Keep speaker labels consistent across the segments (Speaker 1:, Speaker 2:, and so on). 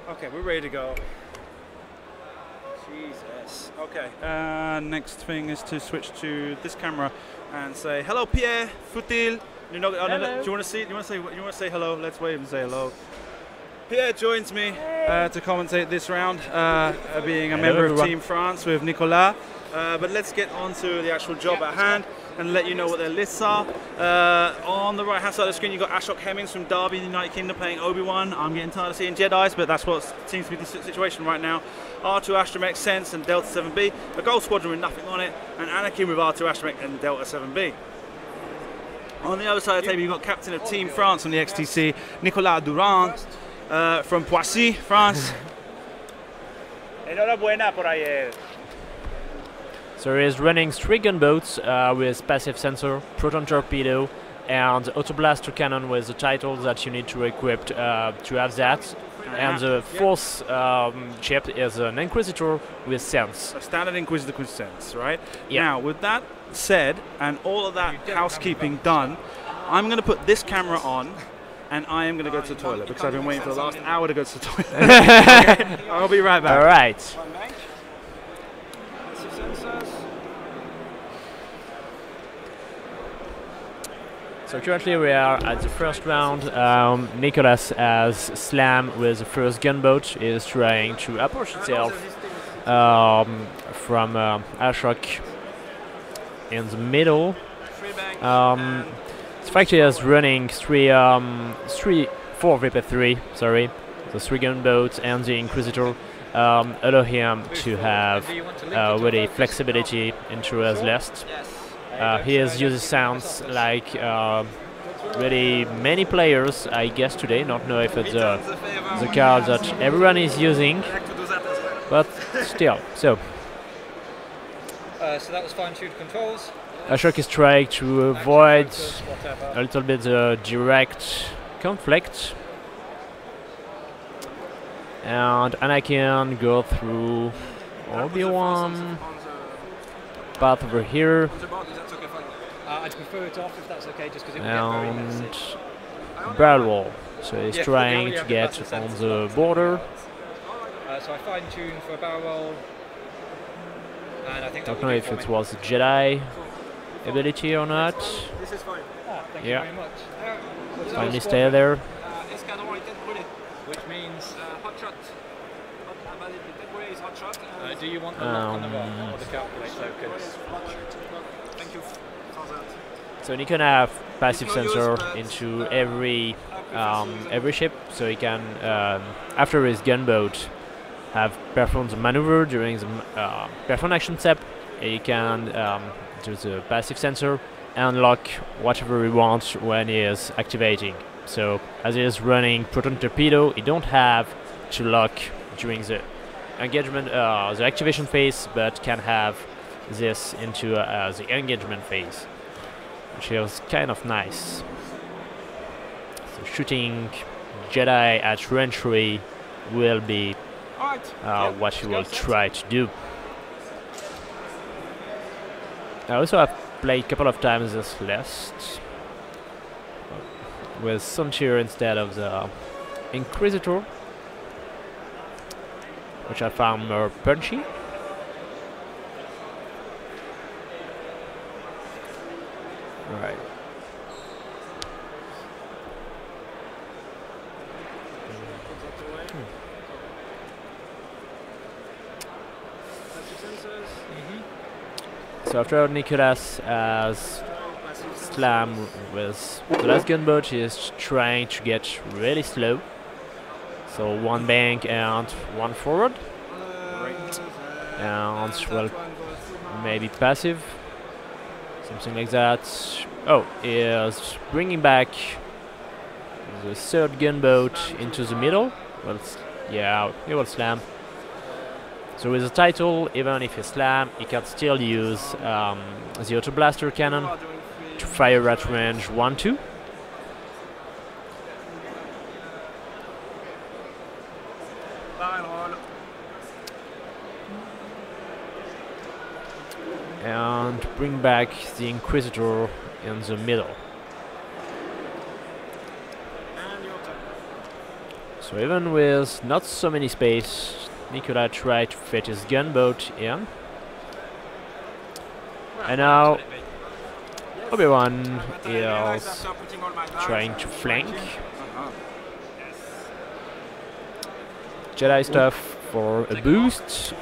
Speaker 1: Okay, we're ready to go. Jesus. Okay. Next thing is to switch to this camera and say hello, Pierre. Futil. You know,
Speaker 2: hello.
Speaker 1: Do you want to see? You want to say hello? Let's wave and say hello. Pierre joins me to commentate this round, being a member of Team France with Nicolas. But let's get on to the actual job at hand and let you know what their lists are. On the right hand side of the screen, you've got Ashok Hemmings from Derby in the United Kingdom playing Obi-Wan. I'm getting tired of seeing Jedis, but that's what seems to be the situation right now. R2 Astromech, Sense and Delta 7B. A Gold Squadron with nothing on it, and Anakin with R2 Astromech and Delta 7B. On the other side of the table, you've got captain of Team France on the XTC, Nicolas Durand from Poissy, France. Enhorabuena por ayer.
Speaker 2: So he's running 3 gunboats with passive sensor, proton torpedo, and autoblaster cannon with the title that you need to equip to have that. And the 4th ship is an Inquisitor with Sense.
Speaker 1: A standard Inquisitor with Sense, right?
Speaker 2: Yeah.
Speaker 1: Now, with that said, and all of that housekeeping done, I'm going to put this camera on, and I am going to go to the toilet, because I've been waiting for the last hour to go to the toilet. Okay? I'll be right back.
Speaker 2: All right. So currently we are at the first round. Nicolas has Slam with the first gunboat. He is trying to approach itself from Ashok in the middle. The factory is running 4 VP3, sorry, the 3 gunboats and the Inquisitor allow him to have really flexibility into his list. He has used sounds like really many players, I guess today. Not know if it's the card that everyone is using, but still. So
Speaker 3: that was fine-tuned controls.
Speaker 2: Ashok is trying to avoid a little bit the direct conflict, and Anakin go through Obi-Wan path over here.
Speaker 3: I'd prefer it off if that's okay, just because it will get very messy.
Speaker 2: Barrel wall. So he's trying to get on the border.
Speaker 3: So I fine-tuned for a barrel roll. And I think
Speaker 2: don't know if it was a Jedi ability or not.
Speaker 3: This is fine. Thank you very much.
Speaker 2: Finally stay there.
Speaker 3: Which means hot shot. Do you want the lock on the roll or the calculator? Thank you.
Speaker 2: So you can have passive sensor into every ship, so he can after his gunboat have perform the maneuver during the perform action step. He can do the passive sensor and lock whatever he wants when he is activating. So as he is running proton torpedo, he don't have to lock during the engagement, the activation phase, but can have this into the engagement phase, which is kind of nice. So shooting Jedi at range 3 will be what he will try to do. I also have played a couple of times this list with Suntier instead of the Inquisitor, which I found more punchy. Alright. So after Nicolas has Slam with the last gunboat, he is trying to get really slow. So 1 bank and 1 forward. And well, maybe passive, something like that. Oh, he is bringing back the 3rd gunboat into the middle. Well, yeah, he will slam. So with the title, even if he slam, he can still use the auto blaster cannon to fire at range 1-2. And bring back the Inquisitor in the middle. So even with not so many space, Nicolas tried to fit his gunboat in. And now Obi-Wan is trying to flank. Jedi stuff for a boost,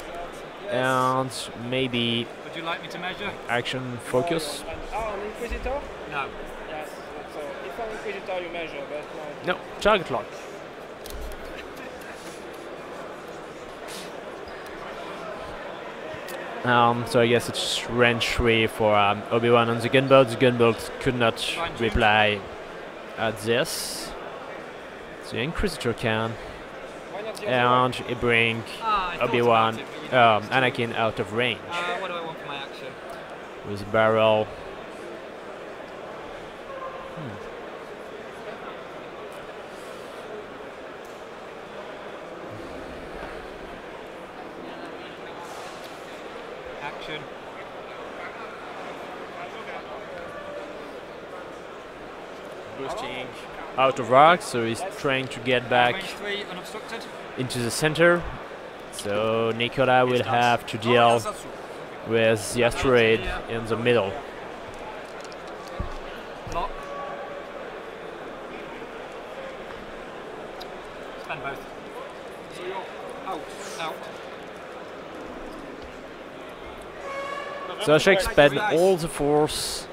Speaker 2: and maybe
Speaker 3: Would you like me to measure?
Speaker 2: action focus.
Speaker 4: On Inquisitor?
Speaker 3: No.
Speaker 4: Yes. So if on Inquisitor you measure, but
Speaker 2: No, target lock. So I guess it's range 3 for Obi-Wan on the gunboat. The gunboat could not reply at this. The Inquisitor can.
Speaker 4: why not the other
Speaker 2: And he bring Obi-Wan, Anakin out of range
Speaker 3: What do I want for my action?
Speaker 2: with a barrel.
Speaker 3: Action.
Speaker 2: Boosting out of arc, so he's trying to get back
Speaker 3: Range 3 unobstructed.
Speaker 2: into the center. So Nicolas will have to deal with the asteroid in the middle.
Speaker 3: Lock. Spend both. So you're out. Out.
Speaker 2: So Ashok spent all the force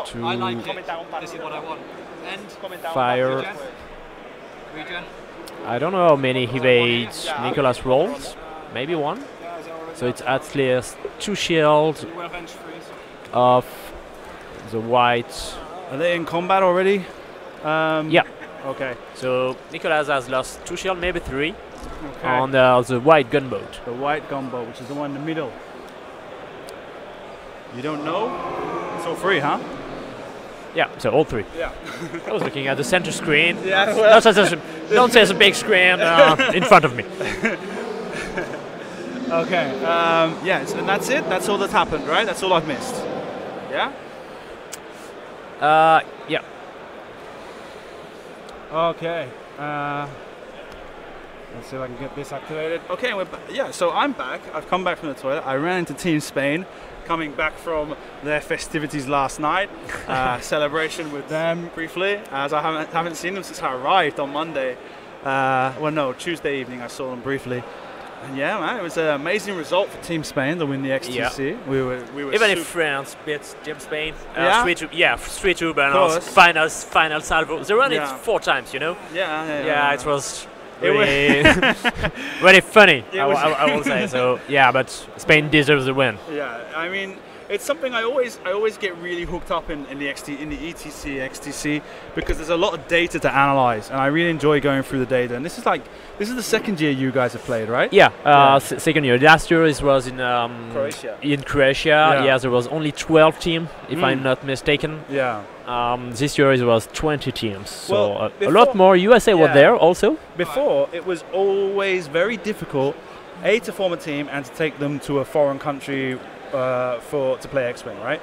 Speaker 2: to
Speaker 3: I like it. This is what I want. End.
Speaker 2: fire.
Speaker 3: Regen. Regen.
Speaker 2: I don't know how many he made Nicolas rolls. Maybe one. So it's at least 2 shields of the white.
Speaker 1: Are they in combat already?
Speaker 2: Yeah.
Speaker 1: Okay.
Speaker 2: So Nicolas has lost 2 shields, maybe 3,
Speaker 1: Okay.
Speaker 2: on the white gunboat.
Speaker 1: The white gunboat, which is the one in the middle. You don't know? It's all free, huh?
Speaker 2: Yeah, so all 3.
Speaker 1: Yeah.
Speaker 2: I was looking at the center screen.
Speaker 1: Yeah, well.
Speaker 2: Don't say there's a big screen in front of me.
Speaker 1: Okay. Yes, and that's it. That's all that's happened, right? That's all I've missed. Yeah.
Speaker 2: Yeah.
Speaker 1: Okay. Let's see if I can get this activated. Okay, yeah. So I'm back. I've come back from the toilet. I ran into Team Spain, coming back from their festivities last night. Celebration with them briefly, as I haven't seen them since I arrived on Monday. Well, no, Tuesday evening I saw them briefly. And yeah, man, it was an amazing result for Team Spain to win the XTC.
Speaker 2: Yeah.
Speaker 1: We were
Speaker 2: Even if France beats Team Spain,
Speaker 1: Yeah?
Speaker 2: 3-2, yeah, 3-2, but
Speaker 1: Close.
Speaker 2: final salvo. They won it
Speaker 1: Yeah.
Speaker 2: 4 times, you know.
Speaker 1: Yeah,
Speaker 2: It was
Speaker 1: It was-
Speaker 2: really, really funny.
Speaker 1: It was-
Speaker 2: I will say so. Yeah, but Spain deserves the win.
Speaker 1: Yeah, I mean, it's something I always get really hooked up in the ETC, XTC, because there's a lot of data to analyze, and I really enjoy going through the data. And this is the second year you guys have played, right?
Speaker 2: Yeah, second year. Last year it was in
Speaker 1: Croatia.
Speaker 2: In Croatia,
Speaker 1: Yeah.
Speaker 2: yeah, there was only 12 teams, if I'm not mistaken.
Speaker 1: Yeah.
Speaker 2: This year it was 20 teams, so
Speaker 1: Well,
Speaker 2: a lot more. USA were
Speaker 1: Yeah.
Speaker 2: there also.
Speaker 1: Before, it was always very difficult, to form a team and to take them to a foreign country to play X-Wing, right?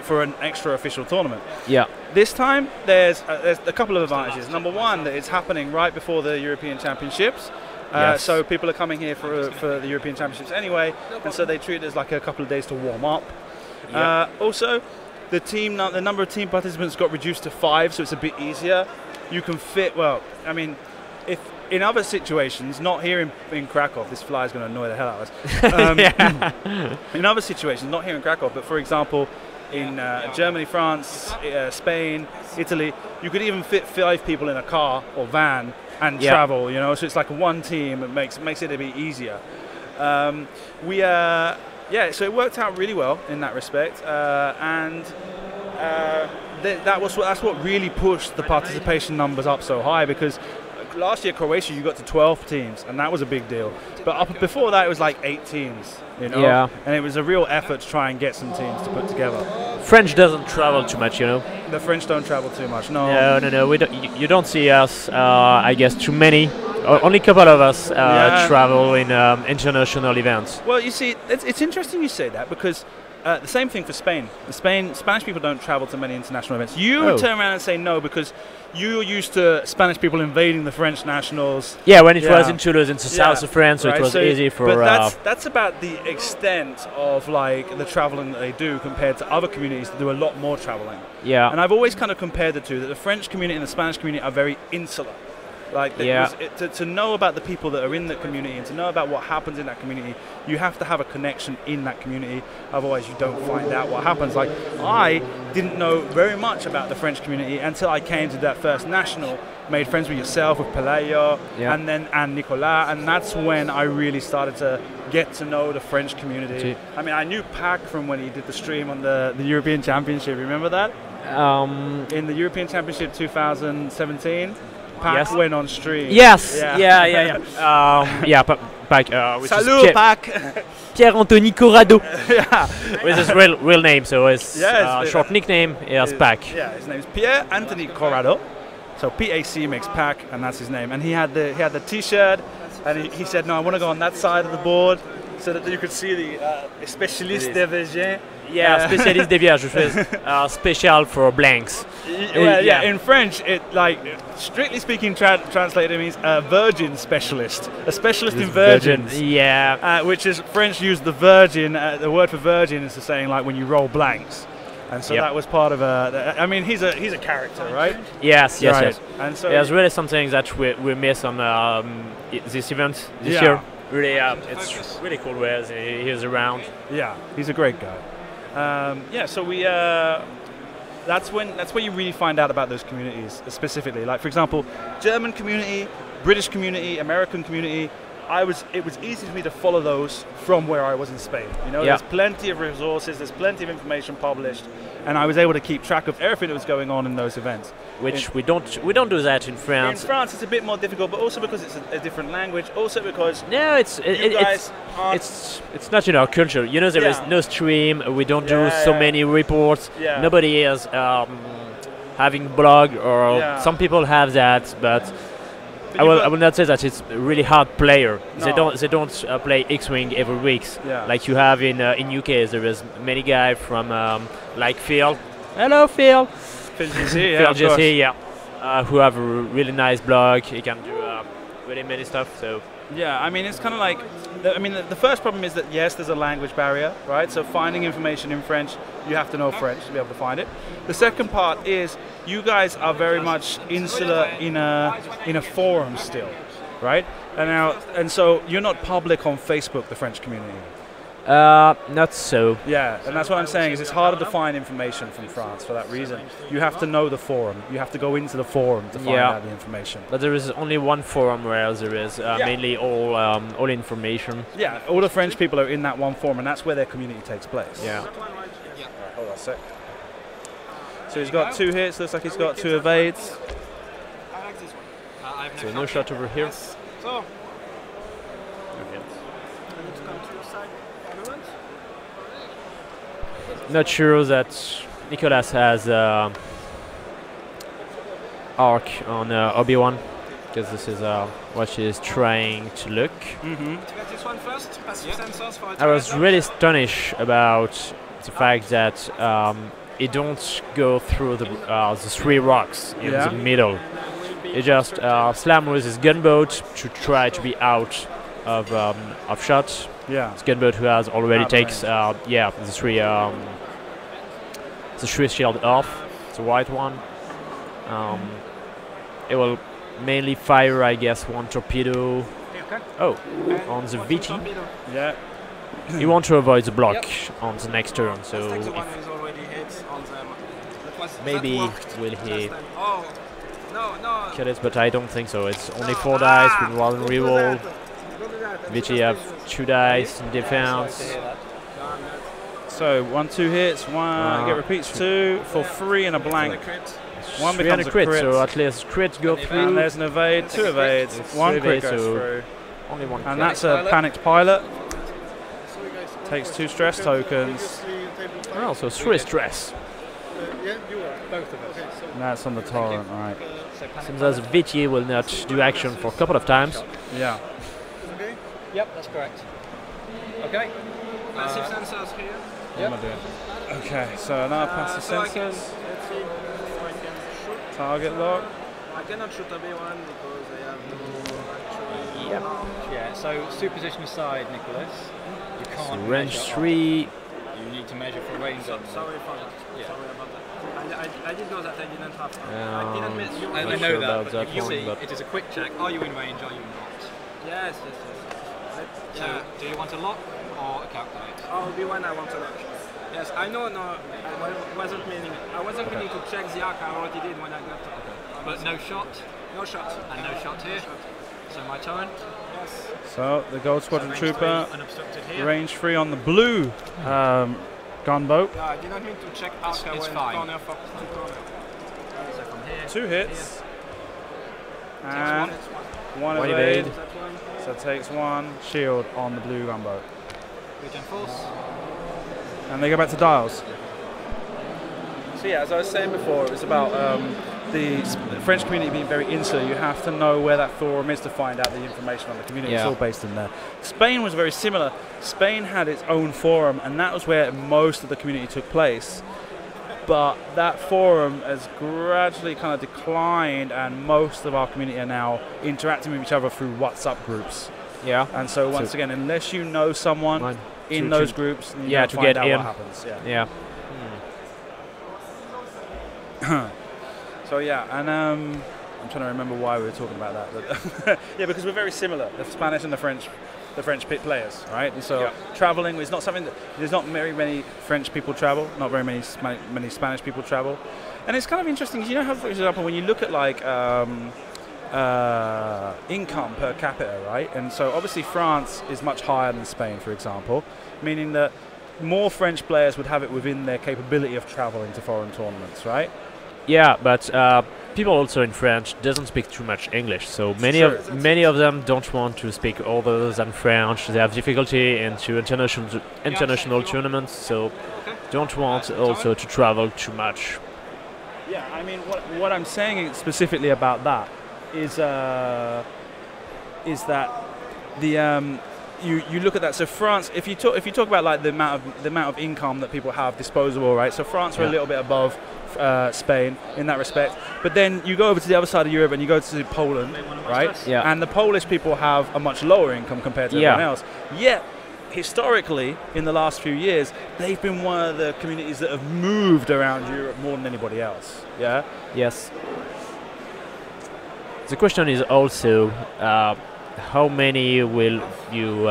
Speaker 1: For an extra official tournament.
Speaker 2: Yeah.
Speaker 1: This time, there's a couple of advantages. Number one, that it's happening right before the European Championships.
Speaker 2: Yes.
Speaker 1: So people are coming here for the European Championships anyway, and so they treat it as like a couple of days to warm up.
Speaker 2: Yeah.
Speaker 1: Also, the number of team participants got reduced to 5, so it's a bit easier. You can fit, well, I mean, if in other situations, not here in Krakow, this fly is going to annoy the hell out of us. In other situations, not here in Krakow, but for example, in Germany, France, Spain, Italy, you could even fit 5 people in a car or van and travel, you know, so it's like one team. It makes it a bit easier. So it worked out really well in that respect, and that's what really pushed the participation numbers up so high, because last year Croatia you got to 12 teams, and that was a big deal. But before that it was like 8 teams, you know.
Speaker 2: Yeah.
Speaker 1: And it was a real effort to try and get some teams to put together.
Speaker 2: French doesn't travel too much, you know.
Speaker 1: The French don't travel too much. No.
Speaker 2: No. We don't. You don't see us. I guess too many. Only a couple of us travel in international events.
Speaker 1: Well, you see, it's interesting you say that, because The same thing for Spain. Spanish people don't travel to many international events. You would turn around and say no because you're used to Spanish people invading the French nationals.
Speaker 2: Yeah, when it was in Toulouse, in the south of France, so it was easy for.
Speaker 1: But that's about the extent of like the traveling that they do compared to other communities that do a lot more traveling.
Speaker 2: Yeah.
Speaker 1: And I've always kind of compared the two. That the French community and the Spanish community are very insular. Like to know about the people that are in the community and to know about what happens in that community, you have to have a connection in that community. Otherwise, you don't find out what happens. Like I didn't know very much about the French community until I came to that first national, made friends with yourself, with Pelayo, and Nicolas, and that's when I really started to get to know the French community. I mean, I knew Pac from when he did the stream on the European Championship. Remember that? In the European Championship 2017. Pac went on stream.
Speaker 2: Yes. Yeah. Pac.
Speaker 1: Salut, Pac.
Speaker 2: Pierre-Anthony Corrado. With his real name, so his short nickname is Pac.
Speaker 1: Yeah, his name is Pierre-Anthony Corrado. So PAC makes Pac, and that's his name. And he had the T-shirt, and he said, "No, I want to go on that side of the board, so that you could see the spécialiste FFG."
Speaker 2: Yeah, spécialiste des vierges, which is special for blanks.
Speaker 1: Well, in French, it like strictly speaking, translated it means a virgin specialist, a specialist in virgins.
Speaker 2: Yeah,
Speaker 1: which is French use the virgin. The word for virgin is the saying like when you roll blanks, and so that was part of a. I mean, he's a character, right?
Speaker 2: Yes.
Speaker 1: And so
Speaker 2: there's really something that we miss on this event this year. Really, it's really cool where he is around.
Speaker 1: Yeah, he's a great guy. So we that's where you really find out about those communities specifically. Like for example, German community, British community, American community. It was easy for me to follow those from where I was in Spain. You know, there's plenty of resources, there's plenty of information published, and I was able to keep track of everything that was going on in those events.
Speaker 2: Which we don't do that in France.
Speaker 1: In France, it's a bit more difficult, but also because it's a different language. Also because
Speaker 2: it's not in our culture. You know, there is no stream. We don't do so many reports.
Speaker 1: Yeah.
Speaker 2: Nobody is having blog, or some people have that, but. I will not say that it's a really hard player. No. They don't play X-Wing every week like you have in UK. There is many guys from like Phil. Hello, Phil.
Speaker 1: Phil GC,
Speaker 2: Phil GC, who have a really nice blog. He can do really many stuff. So
Speaker 1: yeah, I mean it's kind of like the first problem is that yes, there's a language barrier, right? So finding information in French, you have to know French to be able to find it. The second part is you guys are very much insular in a forum still, right? And so you're not public on Facebook, the French community.
Speaker 2: Not so.
Speaker 1: Yeah, and that's what I'm saying is it's harder to find information from France for that reason. You have to know the forum. You have to go into the forum to find out the information.
Speaker 2: But there is only one forum where there is mainly all information.
Speaker 1: Yeah, all the French people are in that one forum, and that's where their community takes place.
Speaker 2: Yeah.
Speaker 1: Right, hold on a sec. So he's got 2 hits. Looks like he's got 2 evades.
Speaker 2: So no shot over here.
Speaker 4: So.
Speaker 2: Not sure that Nicolas has arc on Obi-Wan, because this is what she is trying to look. I was really astonished about the fact that he don't go through the 3 rocks in the middle. He just slam with his gunboat to try to be out of shot.
Speaker 1: Yeah.
Speaker 2: This gunboat who has already takes the 3 shield off, the white one. It will mainly fire, I guess, 1 torpedo. On the VT.
Speaker 1: Yeah.
Speaker 2: You want to avoid the block on the next turn, so maybe will he kill it, but I don't think so. It's only 4 dice with 1 reroll. VT have 2 dice in defense.
Speaker 1: So 1, 2 hits, 1 get repeats 2 for 3 and a blank. 1 becomes a crit,
Speaker 2: so at least crit go through.
Speaker 1: And there's an evade, 2 evades, 1 crit goes through.
Speaker 2: Only 1
Speaker 1: and that's a panicked pilot. Takes 2 stress tokens.
Speaker 2: Oh, so 3 stress.
Speaker 1: And that's on the torrent, right.
Speaker 2: Seems as VT will not do action for a couple of times.
Speaker 1: Yeah.
Speaker 4: Yep, that's correct. Okay. Massive sensors here.
Speaker 1: What am I doing? Okay, so now pass the sensors.
Speaker 4: Let's see if I can shoot.
Speaker 1: Target lock.
Speaker 4: I cannot shoot a B1 because I have no actually.
Speaker 3: Yep. Yeah, so superposition aside, Nicolas, you can't
Speaker 2: So range
Speaker 3: measure
Speaker 2: 3.
Speaker 3: You need to measure for range on.
Speaker 4: Sorry for that.
Speaker 3: Yeah.
Speaker 4: Sorry about that. I did know that I didn't have. I
Speaker 2: Um,
Speaker 4: didn't miss you.
Speaker 3: I
Speaker 2: Not
Speaker 3: know
Speaker 2: sure
Speaker 3: that,
Speaker 2: about
Speaker 3: but
Speaker 2: that
Speaker 3: if you
Speaker 2: one,
Speaker 3: see,
Speaker 2: but-
Speaker 3: it is a quick check. Are you in range? Are you not?
Speaker 4: Yes.
Speaker 3: So, do you want a lock or a calculate?
Speaker 4: I'll be one I want to look. Yes, I know. No, I wasn't meaning. I wasn't meaning to check the arc. I already did when I got.
Speaker 3: But no shot,
Speaker 4: No shot.
Speaker 3: and no shot here. So my turn.
Speaker 4: Yes.
Speaker 1: So the Gold Squadron
Speaker 3: Range
Speaker 1: Trooper,
Speaker 3: 3 unobstructed here.
Speaker 1: range 3 on the blue gunboat.
Speaker 4: Yeah, I did not mean to check arc. I
Speaker 3: it's
Speaker 4: went
Speaker 3: fine.
Speaker 4: corner for corner.
Speaker 3: So from here.
Speaker 1: 2 hits.
Speaker 3: Takes
Speaker 1: And one
Speaker 2: One
Speaker 1: evade.
Speaker 2: evade.
Speaker 4: That one.
Speaker 1: So it takes 1 shield on the blue gunboat.
Speaker 3: Return force.
Speaker 1: And they go back to dials. So yeah, as I was saying before, it was about the French community being very insular. You have to know where that forum is to find out the information on the community. It's
Speaker 2: Yeah.
Speaker 1: all based in there. Spain was very similar. Spain had its own forum, and that was where most of the community took place. But that forum has gradually kind of declined, and most of our community are now interacting with each other through WhatsApp groups.
Speaker 2: Yeah.
Speaker 1: And so once again, unless you know someone
Speaker 2: Mine.
Speaker 1: in
Speaker 2: To-
Speaker 1: those
Speaker 2: to-
Speaker 1: groups, you
Speaker 2: yeah,
Speaker 1: don't
Speaker 2: to
Speaker 1: find
Speaker 2: get
Speaker 1: out
Speaker 2: in.
Speaker 1: what happens. Yeah.
Speaker 2: Yeah.
Speaker 1: So yeah, and I'm trying to remember why we were talking about that. But yeah, because we're very similar, the Spanish and the French pit players, right? And so traveling is not something that there's not very many French people travel, not very many Spanish people travel, and it's kind of interesting. You know how, for example, when you look at like income per capita, right? And so obviously France is much higher than Spain, for example, meaning that more French players would have it within their capability of traveling to foreign tournaments, right?
Speaker 2: Yeah, but people also in French doesn't speak too much English, so many of them don't want to speak other than French. They have difficulty into international tournaments, so don't want also to travel too much.
Speaker 1: Yeah, I mean, what I'm saying specifically about that is that the you look at that. So France, if you talk about like the amount of income that people have disposable, right? So France are a little bit above Spain in that respect. But then you go over to the other side of Europe and you go to Poland, right?
Speaker 2: Yeah.
Speaker 1: And the Polish people have a much lower income compared to everyone else. Yet, historically, in the last few years, they've been one of the communities that have moved around Europe more than anybody else. Yeah.
Speaker 2: Yes. The question is also how many will you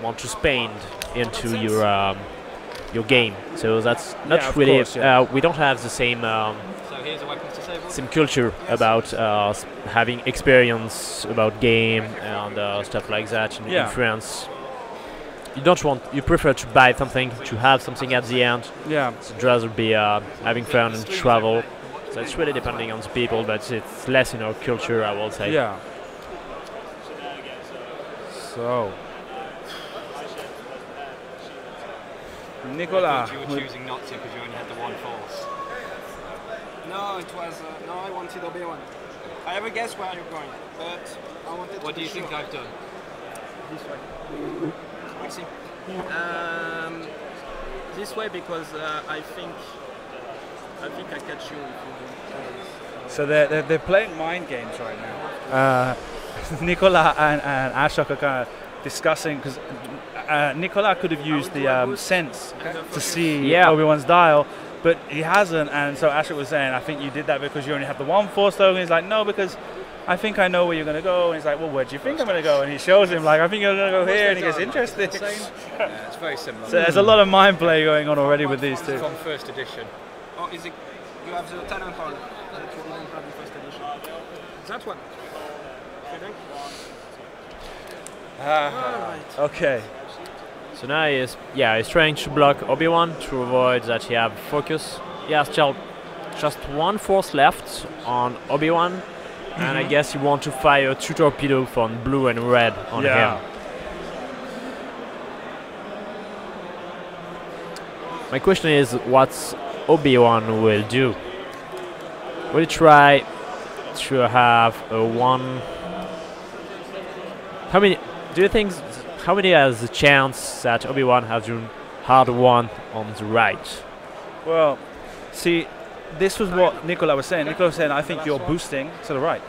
Speaker 2: want to spend into your game? So that's not really.
Speaker 1: Course, yeah.
Speaker 2: We don't have the same
Speaker 3: So here's a weapons disabled.
Speaker 2: same culture about having experience about game and stuff like that in France. You prefer to buy something, to have something at the end.
Speaker 1: Yeah.
Speaker 2: So you'd rather be having fun and travel. So it's really depending on the people, but it's less in our culture, I will say.
Speaker 1: Yeah. So, Nicolas.
Speaker 3: You were choosing not to because you only had the one force.
Speaker 4: No, it was. No, I wanted Obi-Wan. I have a guess where you're going, but I wanted to
Speaker 3: What do
Speaker 4: be
Speaker 3: you think
Speaker 4: sure.
Speaker 3: I've done?
Speaker 4: This way. We'll see. This way because I think I catch you.
Speaker 1: So they're playing mind games right now. Nicolas and Ashok are kind of discussing because Nicolas could have used the sense to see Obi-Wan's dial, but he hasn't. And so Ashok was saying, I think you did that because you only have the one force token. He's like, no, because I think I know where you're going to go. And he's like, well, where do you think I'm going to go? And he shows him, like, I think you're going to go here. And he gets interested.
Speaker 3: Yeah, it's very similar.
Speaker 1: So there's a lot of mind play going on already with these two.
Speaker 3: From first edition.
Speaker 4: Oh, is it? You have the talent hall that you didn't have in first edition. That one. I think. Alright.
Speaker 1: Okay.
Speaker 2: So now he's trying to block Obi-Wan to avoid that he have focus. He has still just one force left on Obi-Wan, and I guess you want to fire 2 torpedoes from blue and red on him. My question is, what Obi-Wan will do? Will he try to have a one? How many? Do you think? How many has the chance that Obi-Wan has to hard one on the right.
Speaker 1: Well, see, this was what Nicolas was saying. Nicolas was saying, I think you're boosting to the right.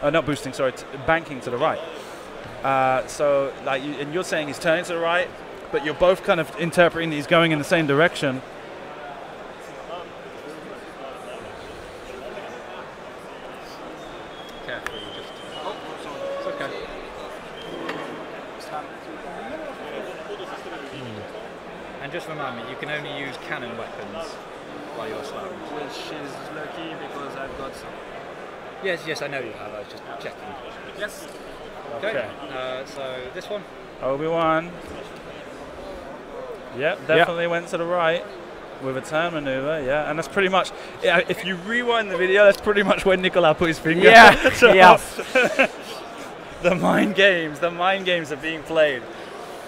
Speaker 1: Not boosting, sorry, banking to the right. So, like, and you're saying he's turning to the right, but you're both kind of interpreting that he's going in the same direction.
Speaker 3: Careful, just. Oh, sorry. It's okay. And just remind me, you can only use cannon weapons while you're slammed.
Speaker 4: Which is lucky because I've got some.
Speaker 3: Yes, I know you have. I was just checking.
Speaker 4: Yes.
Speaker 3: Okay. So this one.
Speaker 1: Obi-Wan. Yep, definitely went to the right with a turn maneuver, yeah. And that's pretty much, if you rewind the video, that's pretty much when Nicolas put his finger.
Speaker 2: Yeah, yeah.
Speaker 1: The mind games are being played.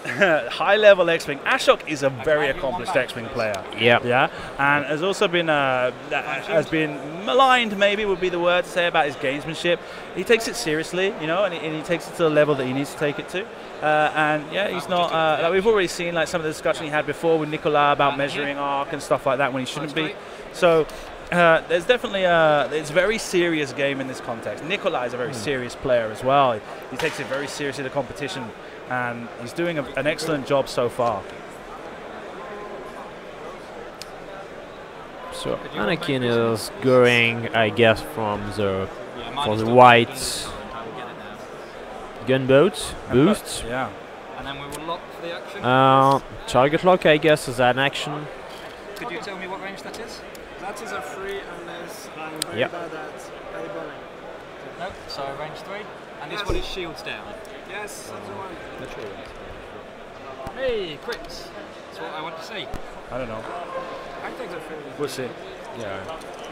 Speaker 1: High level X-Wing. Ashok is a very accomplished X-Wing player. Yeah. And has also been has been maligned, maybe would be the word to say, about his gamesmanship. He takes it seriously, you know, and he takes it to the level that he needs to take it to. And yeah, he's not. Like we've already seen, like some of the discussion he had before with Nicolas about measuring arc and stuff like that when he shouldn't be. So. There's definitely it's a very serious game in this context. Nicolas is a very serious player as well. He takes it very seriously, the competition, and he's doing an excellent job so far.
Speaker 2: So Anakin is going, I guess, for the white gunboat boost.
Speaker 1: Yeah.
Speaker 3: And then we will lock for the action.
Speaker 2: Target lock, I guess, is an action.
Speaker 3: Could you tell me what range that is?
Speaker 4: That is a free unless I'm very bad at eyeballing.
Speaker 3: No, so range 3. And this one is shields down.
Speaker 4: Yes, that's the one.
Speaker 3: Hey, crits. That's what I want to see.
Speaker 1: I don't know.
Speaker 4: I take the free.
Speaker 1: We'll see.
Speaker 2: Yeah.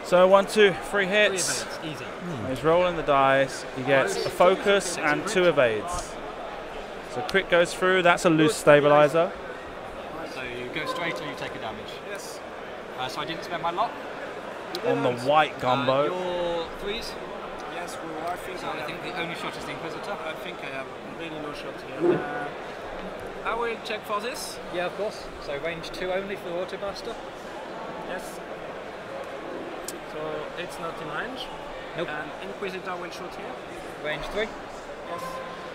Speaker 1: So 1, 2, 3
Speaker 3: 3
Speaker 1: hits.
Speaker 3: evades, easy.
Speaker 1: He's rolling the dice. He gets a focus and 2 evades. So crit goes through. That's a loose stabilizer.
Speaker 3: So you go straight or you take a damage.
Speaker 4: Yes.
Speaker 3: So I didn't spend my lock.
Speaker 1: On the white gunboat.
Speaker 3: Your 3s.
Speaker 4: Yes, well,
Speaker 3: I think the only shot is the Inquisitor.
Speaker 4: I think I have really no shot here. I will check for this.
Speaker 3: Yeah, of course. So range 2 only for the Auto Blaster.
Speaker 4: Yes. So it's not in range.
Speaker 3: Nope.
Speaker 4: And Inquisitor will shoot here.
Speaker 3: Range 3.
Speaker 4: Yes.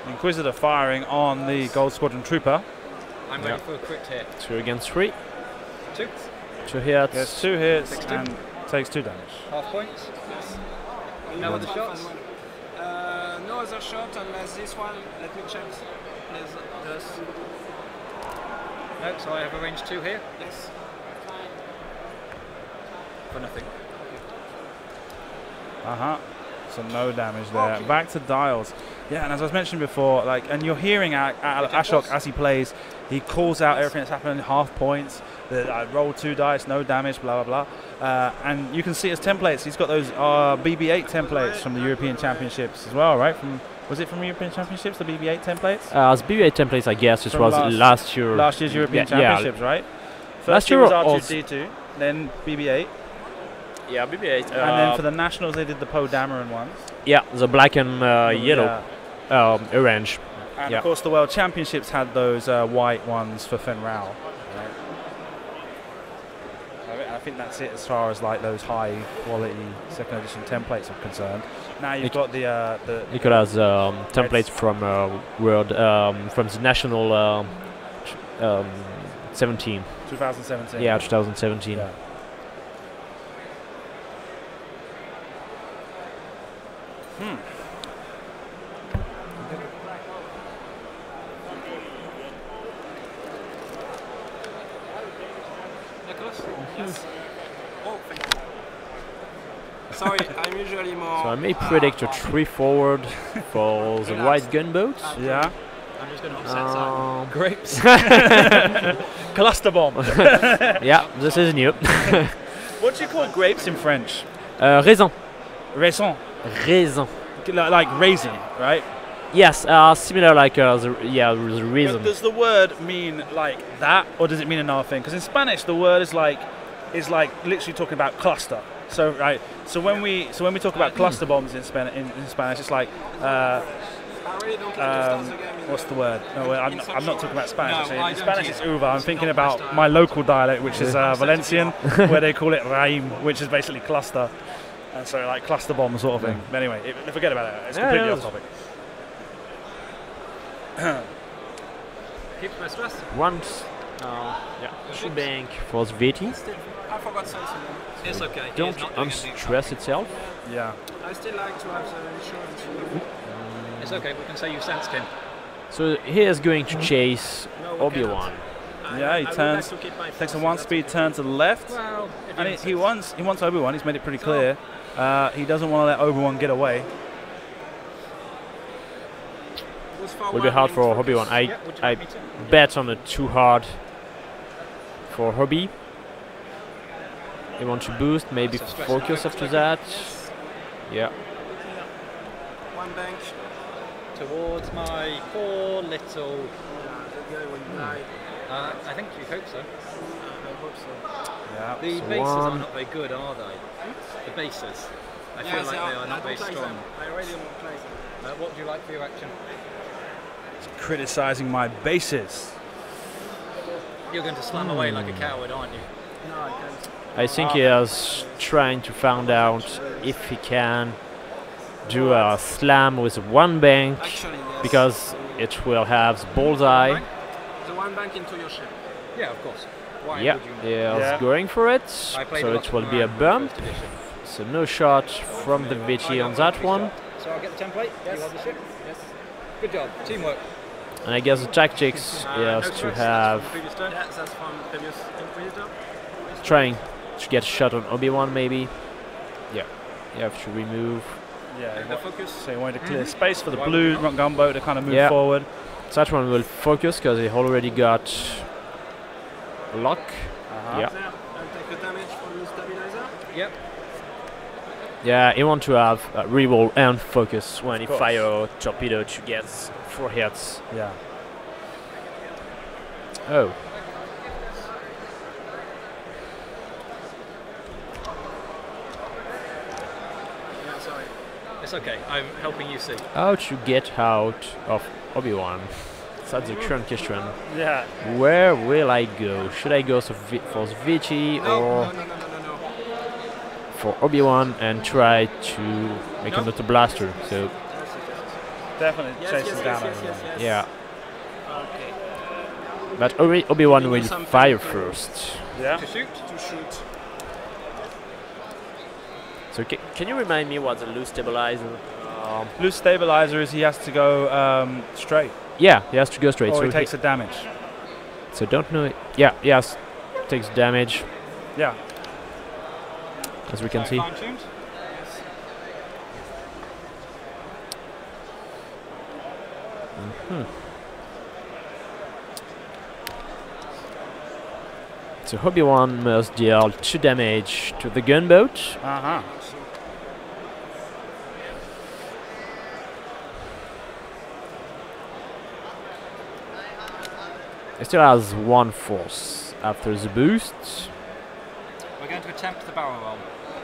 Speaker 1: Inquisitor firing on the Gold Squadron Trooper.
Speaker 3: I'm ready for a crit hit.
Speaker 2: 2 against 3.
Speaker 3: 2.
Speaker 2: 2 hits.
Speaker 1: Gets 2 hits
Speaker 3: Takes 2.
Speaker 1: and takes 2 damage.
Speaker 3: Half points.
Speaker 4: Yes.
Speaker 3: No other shots?
Speaker 4: No other shot unless this one. Let me check. Yes.
Speaker 3: No, so I have a range 2 here.
Speaker 4: Yes.
Speaker 3: For nothing.
Speaker 1: So no damage there. Okay. Back to dials. Yeah, and as I was mentioning before, like, and you're hearing Ashok as he plays, he calls out everything that's happening, half points. I rolled 2 dice, no damage, blah blah blah. And you can see his templates. He's got those BB-8 templates from the European Championships as well, right? Was it from European Championships, the BB-8 templates?
Speaker 2: The BB-8 templates, I guess, it was last year.
Speaker 1: Last year's European Championships, right? First
Speaker 2: last
Speaker 1: year
Speaker 2: year
Speaker 1: was R2-D2, then BB-8.
Speaker 2: Yeah, BB-8.
Speaker 1: And then for the nationals, they did the Poe Dameron ones.
Speaker 2: Yeah, the black and yellow, orange.
Speaker 1: And of course, the World Championships had those white ones for Fenn Rau. I think that's it as far as like those high quality second edition templates are concerned. Now you've got the
Speaker 2: Nicolas templates from World from the national 17.
Speaker 1: 2017.
Speaker 2: Yeah, 2017.
Speaker 1: Yeah.
Speaker 4: Nicolas? Yes. Oh, thank you. Sorry, I'm usually more.
Speaker 2: So I may predict a 3 forward for the white gunboat.
Speaker 1: Yeah.
Speaker 3: I'm just going to offset some
Speaker 1: grapes. Cluster bomb.
Speaker 2: Yeah, this is new.
Speaker 1: What do you call grapes in French?
Speaker 2: Raisin.
Speaker 1: Raisin.
Speaker 2: Raisin.
Speaker 1: Like raisin, right?
Speaker 2: Yes, similar like the raisin.
Speaker 1: Does the word mean like that, or does it mean another thing? Because in Spanish, the word is like literally talking about cluster. So right. So when we talk about cluster bombs in Spanish, it's like
Speaker 4: I really don't like to start the game in
Speaker 1: what's the word? No, I'm not talking about Spanish.
Speaker 3: No,
Speaker 1: actually.
Speaker 3: I
Speaker 1: In
Speaker 3: don't
Speaker 1: Spanish
Speaker 3: either.
Speaker 1: it's uva. I'm
Speaker 3: It's
Speaker 1: thinking
Speaker 3: not my
Speaker 1: about
Speaker 3: style.
Speaker 1: my local dialect, which is
Speaker 3: Yeah.
Speaker 1: Valencian, where they call it raim, which is basically cluster. And so like cluster bomb sort of thing. But anyway, forget about it. It's completely off topic.
Speaker 3: Keep my stress.
Speaker 2: Once, bank for Sveti.
Speaker 4: I forgot something.
Speaker 3: It's okay. He is
Speaker 2: Don't
Speaker 3: not doing anything
Speaker 2: unstress itself.
Speaker 1: Yeah.
Speaker 4: I still like to have the insurance.
Speaker 3: It's okay. We can say you sensed him.
Speaker 2: So he is going to chase
Speaker 4: No, we
Speaker 2: Obi-Wan.
Speaker 1: Yeah, he
Speaker 4: I would
Speaker 1: turns,
Speaker 4: like to keep my
Speaker 1: takes a
Speaker 4: forces,
Speaker 1: 1-speed
Speaker 4: that's
Speaker 1: turn to the left.
Speaker 3: Well, if
Speaker 1: And
Speaker 3: you
Speaker 1: he wants Obi-Wan. He's made it pretty clear. He doesn't want to let Obi-Wan get away.
Speaker 2: Will be hard for Obi-Wan. I bet on it too hard for Hobby. He wants to boost, maybe
Speaker 3: That's a stress.
Speaker 2: focus after that. Yeah.
Speaker 4: One bank.
Speaker 3: towards my poor little.
Speaker 4: The guy will die.
Speaker 3: I think you hope so.
Speaker 4: I hope so.
Speaker 1: Yeah.
Speaker 3: The
Speaker 2: So
Speaker 3: bases are
Speaker 2: one.
Speaker 3: not very good, are they? The bases. I feel
Speaker 4: Yes,
Speaker 3: like they are
Speaker 4: I
Speaker 3: not very
Speaker 4: don't like
Speaker 3: strong.
Speaker 4: them. I really don't like them.
Speaker 3: What do you like for your action?
Speaker 1: Criticizing my bases.
Speaker 3: You're going to slam away like a coward, aren't you?
Speaker 4: No, I can't.
Speaker 2: I think he is trying to find out if he can do a slam with one bank,
Speaker 4: Actually, yes.
Speaker 2: because it will have bullseye.
Speaker 4: The one bank into your ship.
Speaker 3: Yeah, of course. Why
Speaker 2: Yeah,
Speaker 3: would you not?
Speaker 2: he is
Speaker 1: Yeah.
Speaker 2: going for it,
Speaker 3: I played
Speaker 2: so
Speaker 3: a lot
Speaker 2: it
Speaker 3: of
Speaker 2: will
Speaker 3: them
Speaker 2: be a
Speaker 3: around
Speaker 2: bump.
Speaker 3: first edition.
Speaker 2: So no shot from the Viti on that one.
Speaker 3: So I'll get the template.
Speaker 4: Yes.
Speaker 3: You have the ship.
Speaker 4: Yes.
Speaker 3: Good job. Teamwork.
Speaker 2: And I guess the tactics
Speaker 3: No
Speaker 2: is to
Speaker 3: stress,
Speaker 2: have
Speaker 3: that's from the previous turn.
Speaker 4: Yes, that's from previous Inquisitor.
Speaker 2: trying to get a shot on Obi-Wan maybe. Yeah, you have to remove.
Speaker 1: Yeah.
Speaker 4: Take the focus.
Speaker 1: So he wanted to clear space for the blue gunboat to kind of move
Speaker 2: Yeah.
Speaker 1: forward.
Speaker 2: That one will focus because he already got lock. Yeah,
Speaker 4: There. I'll take a damage from the stabilizer.
Speaker 3: Yep.
Speaker 2: yeah. He want to have reroll and focus when he
Speaker 1: course.
Speaker 2: fire a torpedo to get 4 hits.
Speaker 1: Yeah.
Speaker 2: Oh,
Speaker 4: Yeah, sorry.
Speaker 3: It's okay. I'm helping you see.
Speaker 2: how to get out of Obi-Wan? That's the current question.
Speaker 1: Yeah.
Speaker 2: Where will I go? Should I go for Viti
Speaker 4: No,
Speaker 2: or
Speaker 4: no, no, no, no, no.
Speaker 2: for Obi-Wan and try to make
Speaker 4: No.
Speaker 2: another blaster? So
Speaker 1: Definitely
Speaker 4: Yes,
Speaker 1: chases
Speaker 4: yes,
Speaker 1: down
Speaker 4: yes, yes,
Speaker 1: Obi-Wan.
Speaker 4: yes, yes.
Speaker 2: yeah,
Speaker 4: Okay.
Speaker 2: but Obi-Wan
Speaker 4: Do
Speaker 2: will
Speaker 4: something
Speaker 2: fire
Speaker 4: to-
Speaker 2: first.
Speaker 1: Yeah.
Speaker 3: To shoot.
Speaker 4: To shoot.
Speaker 2: So can you remind me what the loose stabilizer?
Speaker 1: Loose stabilizer is he has to go straight,
Speaker 2: Yeah, he has to go straight.
Speaker 1: or
Speaker 2: so
Speaker 1: he takes a damage.
Speaker 2: so don't know. Yeah, yes, takes damage
Speaker 1: Yeah.
Speaker 2: as we can see.
Speaker 3: Fine-tuned.
Speaker 4: Yes.
Speaker 2: So Obi-Wan must deal 2 damage to the gunboat.
Speaker 1: Uh-huh.
Speaker 4: Also,
Speaker 2: He still has 1 force after the boost.
Speaker 3: We're going to attempt the barrel roll.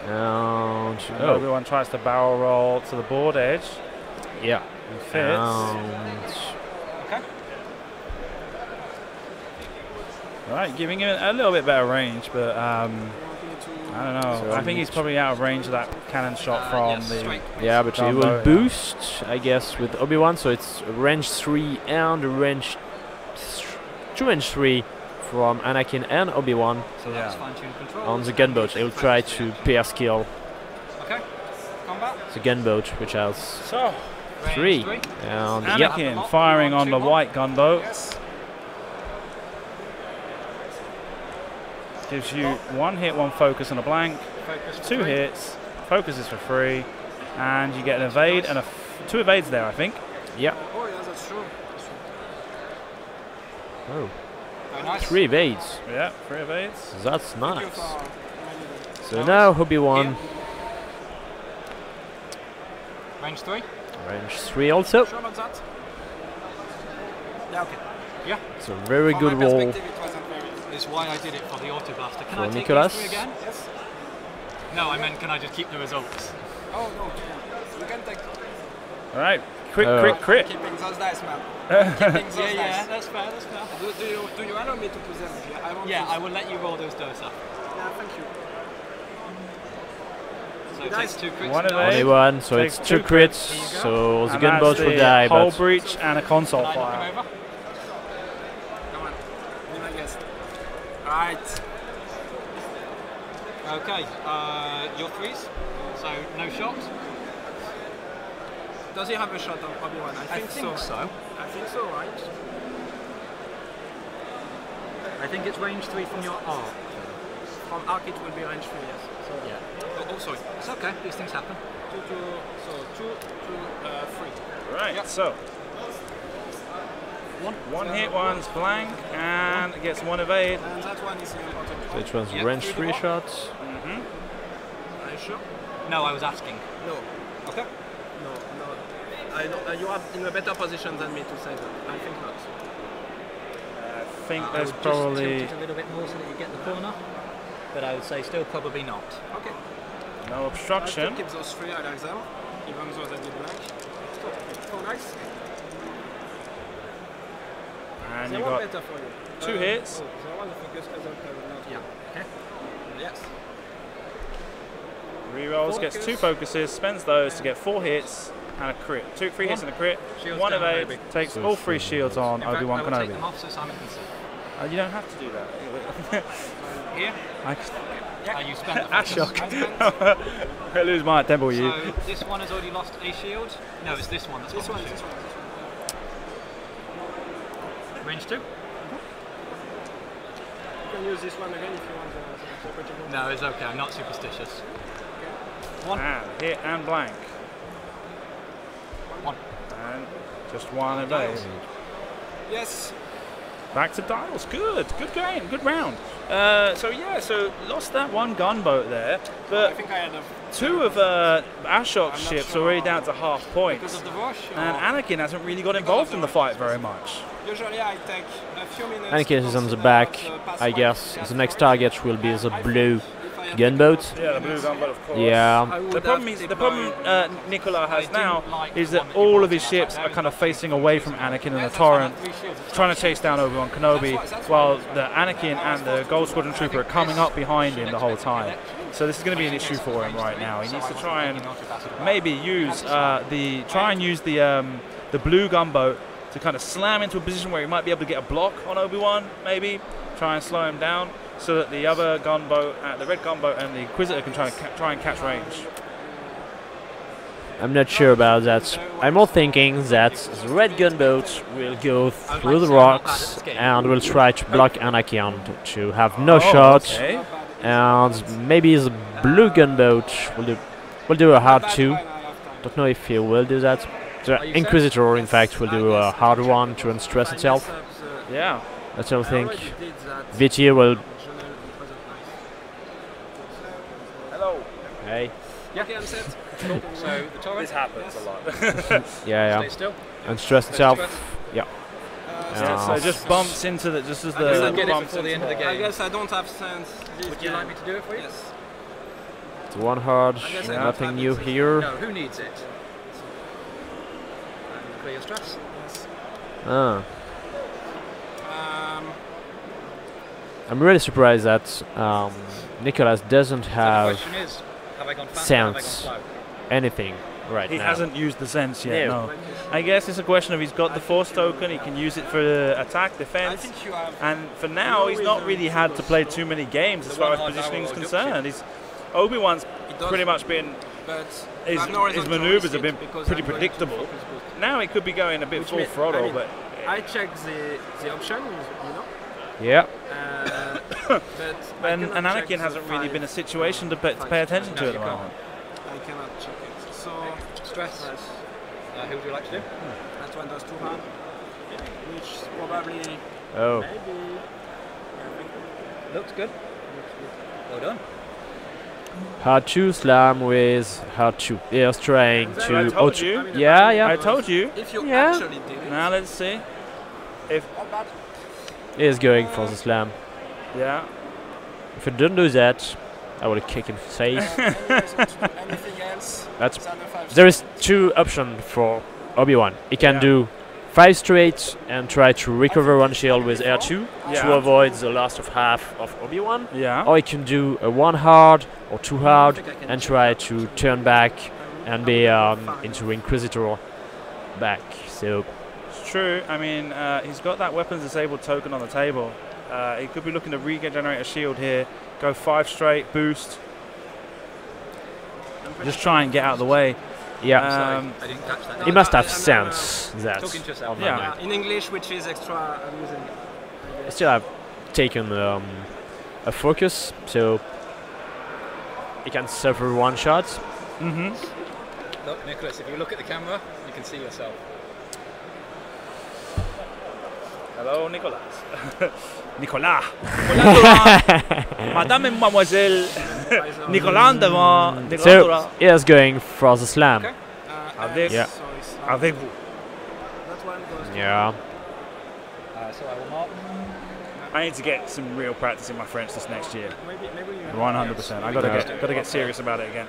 Speaker 2: And
Speaker 1: And
Speaker 2: oh,
Speaker 1: Obi-Wan tries to barrel roll to the board edge.
Speaker 2: yeah.
Speaker 1: He fits.
Speaker 2: And
Speaker 3: Okay.
Speaker 1: Right, giving him a little bit better range, but
Speaker 4: you want me to...
Speaker 1: I don't know.
Speaker 2: So
Speaker 1: I think he's probably out of range of that cannon shot from
Speaker 3: yes,
Speaker 1: the.
Speaker 3: straight.
Speaker 2: yeah, but he will
Speaker 1: Gunboat, yeah.
Speaker 2: boost, I guess, with Obi-Wan. So it's range 3 and range 2 and 3 from Anakin and Obi-Wan
Speaker 3: So
Speaker 1: Yeah.
Speaker 3: that's fine-tuned control.
Speaker 2: on the gunboat. He will try to pair skill
Speaker 3: Okay. Combat.
Speaker 2: the gunboat, which has
Speaker 1: So,
Speaker 3: Range
Speaker 2: 3.
Speaker 3: 3.
Speaker 2: And
Speaker 3: Anakin.
Speaker 2: yeah,
Speaker 1: Anakin firing on the white gunboat.
Speaker 4: Yes.
Speaker 1: Gives you 1 hit, 1 focus, and a blank.
Speaker 3: Focus for
Speaker 1: 2
Speaker 3: 3.
Speaker 1: hits. Focus is for free. And you get an evade and 2 evades there, I think.
Speaker 2: yeah.
Speaker 4: Oh, yeah, that's true. That's true.
Speaker 2: Oh,
Speaker 3: Very nice.
Speaker 2: 3 evades.
Speaker 1: Yeah, 3 evades.
Speaker 2: That's
Speaker 4: Thank you
Speaker 2: nice.
Speaker 4: for reminding me.
Speaker 2: So now Obi-Wan,
Speaker 3: Range 3.
Speaker 2: range 3 also.
Speaker 4: Sure about that? Yeah, okay.
Speaker 3: Yeah.
Speaker 2: So very
Speaker 4: From
Speaker 2: good
Speaker 4: my
Speaker 2: roll.
Speaker 4: perspective, it wasn't very...
Speaker 3: Is why I did it for the auto blaster. Can
Speaker 2: For
Speaker 3: I take
Speaker 2: Nicolas.
Speaker 3: these 3 again?
Speaker 4: Yes?
Speaker 3: No, I meant can I just keep the results?
Speaker 4: Oh, no. You can take...
Speaker 1: All right, crit.
Speaker 4: Keeping those dice, man. Keeping those dice.
Speaker 3: Yeah, that's fair, that's fair.
Speaker 4: Do you allow me to put them?
Speaker 3: Yeah, I will let you roll those dice up.
Speaker 4: Yeah, thank you.
Speaker 3: So it takes 2 crits.
Speaker 1: One of
Speaker 3: now.
Speaker 1: those.
Speaker 2: Only one, so
Speaker 1: Takes
Speaker 2: it's
Speaker 1: 2
Speaker 2: 2 crits. So the
Speaker 1: And
Speaker 2: gunboat
Speaker 1: that's
Speaker 2: will die,
Speaker 1: hull
Speaker 2: but
Speaker 1: breach and a console
Speaker 3: Can I knock
Speaker 1: fire.
Speaker 3: him over?
Speaker 4: Come on. Be my guest. Alright.
Speaker 3: Okay, your 3s. So no shot.
Speaker 4: Does he have a shot on Obi-Wan? I think so. I think so, right?
Speaker 3: I think it's range 3 from your arc.
Speaker 4: From arc it will be range 3, yes. So,
Speaker 3: Yeah.
Speaker 4: oh, sorry.
Speaker 3: It's okay, these things happen.
Speaker 4: 2 to 3.
Speaker 1: Right, so one hit, one's blank, and gets one evade.
Speaker 4: And that one is the important one.
Speaker 2: which one's
Speaker 3: Yep,
Speaker 2: range
Speaker 3: 3
Speaker 2: 3
Speaker 3: to
Speaker 2: shots?
Speaker 4: Are you sure?
Speaker 3: No, I was asking.
Speaker 4: No.
Speaker 3: Okay.
Speaker 4: No. I don't, you are in a better position than me to say that. I think not.
Speaker 1: I think
Speaker 3: I
Speaker 1: there's
Speaker 3: would
Speaker 1: probably
Speaker 3: just tilt it a little bit more so that you get the corner, but I would say still probably not.
Speaker 4: Okay.
Speaker 1: no
Speaker 4: I
Speaker 1: obstruction.
Speaker 4: still keep those 3, I like them. Even though they did black. So nice.
Speaker 1: And
Speaker 4: They
Speaker 1: you've
Speaker 4: were
Speaker 1: got
Speaker 4: better for you.
Speaker 1: 2 hits.
Speaker 4: Oh, they want to focus as not.
Speaker 3: Yeah. Okay.
Speaker 4: Yes.
Speaker 1: Rerolls, gets 2 focuses, spends those to get 4 hits and a crit. 3 hits and a crit.
Speaker 3: Shields
Speaker 1: 1
Speaker 3: down,
Speaker 1: evade,
Speaker 3: maybe.
Speaker 1: takes
Speaker 2: So
Speaker 1: all 3
Speaker 2: shields.
Speaker 1: shields on
Speaker 3: In fact,
Speaker 1: Obi-Wan
Speaker 3: I will take
Speaker 1: Kenobi.
Speaker 3: them off so Simon can see.
Speaker 1: You don't have to do that.
Speaker 3: Here, you spent the
Speaker 1: Ashok. I lose my temple, you.
Speaker 3: So this one has already lost a shield. No, it's this one that's
Speaker 4: This
Speaker 3: lost
Speaker 4: one,
Speaker 3: a
Speaker 4: this
Speaker 3: shield.
Speaker 4: one.
Speaker 3: Range 2?
Speaker 4: You can use this one again if you want the opportunity.
Speaker 3: No, it's okay. I'm not superstitious.
Speaker 1: And hit and blank.
Speaker 3: 1.
Speaker 1: And just 1 evade.
Speaker 4: Yes.
Speaker 1: Back to dials. Good game. Good round. So lost that 1 gunboat there,
Speaker 4: I
Speaker 1: but
Speaker 4: think I had a
Speaker 1: 2 of Ashok's ships
Speaker 4: sure
Speaker 1: already down to half
Speaker 3: Because
Speaker 1: points.
Speaker 3: of the rush?
Speaker 1: And
Speaker 3: or-
Speaker 1: Anakin hasn't really got involved in the fight very much.
Speaker 4: Usually I take a few minutes.
Speaker 2: Anakin is on the back, I guess. The next target will be the blue gunboat.
Speaker 1: Yeah, the blue gunboat, of course.
Speaker 2: Yeah,
Speaker 1: The problem Nicolas has now is that all of his ships are kind of facing away from Anakin and the Torrent, trying to chase down Obi-Wan Kenobi, while the Anakin and the Gold Squadron Trooper are coming up behind him the whole time. So this is going to be an issue for him right now. He needs to try and maybe use the blue gunboat to kind of slam into a position where he might be able to get a block on Obi-Wan, maybe try and slow him down, so that the other gunboat, the red gunboat, and the Inquisitor can try and catch range.
Speaker 2: I'm not sure about that. I'm more thinking that the red gunboat will go through the rocks and will try to block Anakin to have no shot,
Speaker 1: Okay.
Speaker 2: and maybe the blue gunboat will do a hard 2. Don't know if he will do that. The Inquisitor, in fact, will do a hard 1 to unstress itself.
Speaker 1: Yeah.
Speaker 2: I don't think VT will.
Speaker 1: Hello.
Speaker 2: Hey.
Speaker 4: Okay, I'm set.
Speaker 3: So the torrent
Speaker 1: This happens a lot.
Speaker 2: Yeah.
Speaker 3: stay still.
Speaker 2: Unstress itself. Yeah.
Speaker 1: So it just bumps into the just as
Speaker 3: I guess I'll
Speaker 1: the
Speaker 3: get it
Speaker 1: bumps
Speaker 3: before the end of the
Speaker 1: into
Speaker 3: game.
Speaker 4: I guess I don't have sense.
Speaker 3: Would you like me to do it for you?
Speaker 4: Yes.
Speaker 2: It's 1 hard.
Speaker 4: guess I
Speaker 2: Nothing
Speaker 4: don't
Speaker 2: new
Speaker 4: have
Speaker 2: here.
Speaker 3: No, who needs it? And clear your stress.
Speaker 2: Ah.
Speaker 4: Um,
Speaker 2: I'm really surprised that Nicolas doesn't
Speaker 3: So the
Speaker 2: have
Speaker 3: question is, have I gone fast or have I gone
Speaker 2: sense.
Speaker 3: slow?
Speaker 2: anything right
Speaker 1: He
Speaker 2: now.
Speaker 1: hasn't used the sense yet,
Speaker 2: No.
Speaker 1: no. I guess it's a question of he's got the Force token, he can use it for attack,
Speaker 4: I
Speaker 1: defense,
Speaker 4: think you have.
Speaker 1: and for now he's not really had to play too many games as far as positioning is concerned. Obi-Wan's pretty much been,
Speaker 4: But
Speaker 1: his,
Speaker 4: I have no reason
Speaker 1: his
Speaker 4: to
Speaker 1: maneuvers
Speaker 4: risk
Speaker 1: have been
Speaker 4: it because
Speaker 1: pretty
Speaker 4: I'm going to
Speaker 1: predictable.
Speaker 4: focus boost.
Speaker 1: Now he could be going a bit
Speaker 4: Which
Speaker 1: full
Speaker 4: mean-
Speaker 1: throttle,
Speaker 4: I mean,
Speaker 1: but
Speaker 4: I check the option, you know.
Speaker 2: Yeah.
Speaker 4: But I
Speaker 1: and
Speaker 4: cannot check
Speaker 1: Anakin
Speaker 4: the
Speaker 1: hasn't really
Speaker 4: five-
Speaker 1: been a situation to pay attention to
Speaker 3: No,
Speaker 1: at the
Speaker 3: you can't.
Speaker 1: moment.
Speaker 4: I cannot check it. So
Speaker 3: Stress. Who would you like to do?
Speaker 4: that one does 2 hard, which probably
Speaker 2: Oh.
Speaker 4: maybe.
Speaker 3: Looks good. Well done.
Speaker 2: Hard 2 slam with hard 2. He's trying
Speaker 1: I
Speaker 2: to
Speaker 1: told you.
Speaker 4: I mean,
Speaker 2: Yeah, yeah.
Speaker 1: I told you.
Speaker 4: If you
Speaker 2: Yeah.
Speaker 4: actually did it,
Speaker 1: Now let's see. If
Speaker 4: not bad.
Speaker 2: He's going for the slam.
Speaker 1: yeah,
Speaker 2: If he didn't do that, I would kick him face.
Speaker 4: Any reason to do anything else
Speaker 2: That's
Speaker 4: than a 5
Speaker 2: there is 2 options for Obi-Wan. He can do 5 straight and try to recover 1 shield with R2 to avoid the last of half of Obi-Wan.
Speaker 1: Yeah.
Speaker 2: Or he can do a 1 hard or 2 hard and try to turn back and be into Inquisitor back. So
Speaker 1: It's true. I mean, he's got that weapons disabled token on the table. He could be looking to regenerate a shield here. Go 5 straight, boost. Just try and get out of the way.
Speaker 2: yeah,
Speaker 3: I didn't catch that.
Speaker 2: he must have sense that.
Speaker 3: Talking to yourself.
Speaker 2: on my
Speaker 1: Yeah.
Speaker 2: mind.
Speaker 4: In English, which is extra amusing.
Speaker 2: I still have taken a focus, so he can suffer 1 shot.
Speaker 1: Mm-hmm.
Speaker 3: Look, Nicolas, if you look at the camera, you can see yourself.
Speaker 1: Hello, Nicolas. Nicolas. Nicolas. Madame et mademoiselle. Nicolas devant.
Speaker 2: So he is going for the slam.
Speaker 4: Okay.
Speaker 1: Avec,
Speaker 2: Yeah.
Speaker 1: avec vous.
Speaker 4: That one goes
Speaker 2: Yeah.
Speaker 3: So I will mark.
Speaker 1: I need to get some real practice in my French this next year.
Speaker 4: maybe you
Speaker 1: 100%. I gotta get serious about it again.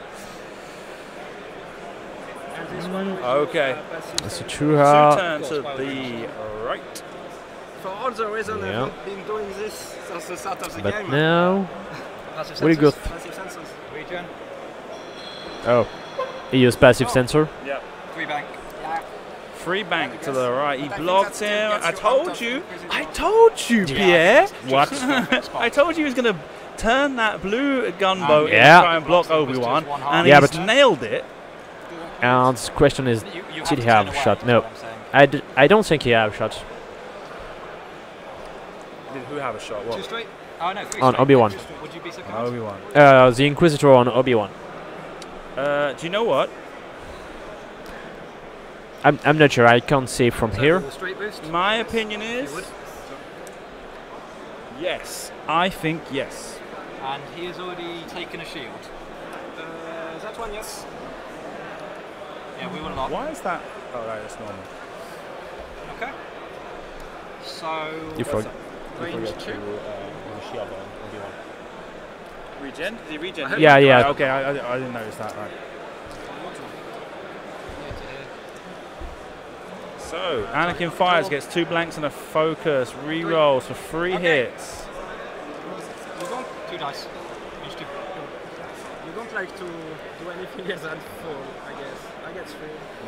Speaker 4: and this one.
Speaker 1: Okay.
Speaker 2: It's a 2
Speaker 1: Two
Speaker 2: hard.
Speaker 1: turn to the right.
Speaker 4: For all the reasons
Speaker 2: Yeah.
Speaker 4: I've been doing this since the start of the
Speaker 2: But
Speaker 4: game.
Speaker 2: now,
Speaker 3: Passive
Speaker 2: will he go?
Speaker 3: sensors.
Speaker 4: Passive sensors.
Speaker 3: Regen.
Speaker 2: Oh, he used passive sensor.
Speaker 1: Yeah.
Speaker 3: 3 bank.
Speaker 4: Yeah.
Speaker 1: Free bank to the right. He
Speaker 4: But I think
Speaker 1: blocked
Speaker 4: that
Speaker 1: him.
Speaker 4: gets
Speaker 1: I
Speaker 4: you out
Speaker 1: told
Speaker 4: of
Speaker 1: you.
Speaker 4: Inquisitor.
Speaker 1: I told you, Pierre.
Speaker 2: What?
Speaker 1: I told you he was going to turn that blue gunboat
Speaker 2: Yeah.
Speaker 1: and try and block Obi-Wan, and
Speaker 2: Yeah,
Speaker 1: he's
Speaker 2: but-
Speaker 1: nailed it.
Speaker 2: And the question is,
Speaker 3: You
Speaker 2: did he
Speaker 3: to
Speaker 2: have
Speaker 3: turn
Speaker 2: a
Speaker 3: away,
Speaker 2: shot?
Speaker 3: is
Speaker 2: No,
Speaker 3: what I'm saying.
Speaker 2: I don't think he have a shot
Speaker 1: Did who have a shot?
Speaker 3: 2
Speaker 1: What?
Speaker 3: straight? Oh no, 3
Speaker 2: on
Speaker 3: straight.
Speaker 2: Obi-Wan.
Speaker 3: Would you be so kind?
Speaker 1: Obi-Wan.
Speaker 2: The Inquisitor on Obi-Wan.
Speaker 1: Do you know what?
Speaker 2: I'm not sure. I can't see from
Speaker 3: So
Speaker 2: here.
Speaker 3: the straight boost?
Speaker 1: My opinion
Speaker 3: You
Speaker 1: is
Speaker 3: would.
Speaker 1: yes. I think yes.
Speaker 3: And he has already taken a shield.
Speaker 4: That one, yes.
Speaker 3: Yeah, we will not.
Speaker 1: Why is that? Oh, right, that's normal.
Speaker 3: Okay. So.
Speaker 2: You forgot.
Speaker 4: Range 2.
Speaker 1: Regen? Did he regen?
Speaker 2: Yeah, yeah.
Speaker 1: Right, okay, I didn't notice that. Right. So Anakin fires, gets 2 blanks and a focus. Re-rolls for 3 hits.
Speaker 4: You don't,
Speaker 3: 2 dice. Each 2.
Speaker 4: you don't like to do anything else than 4, I guess. I get 3.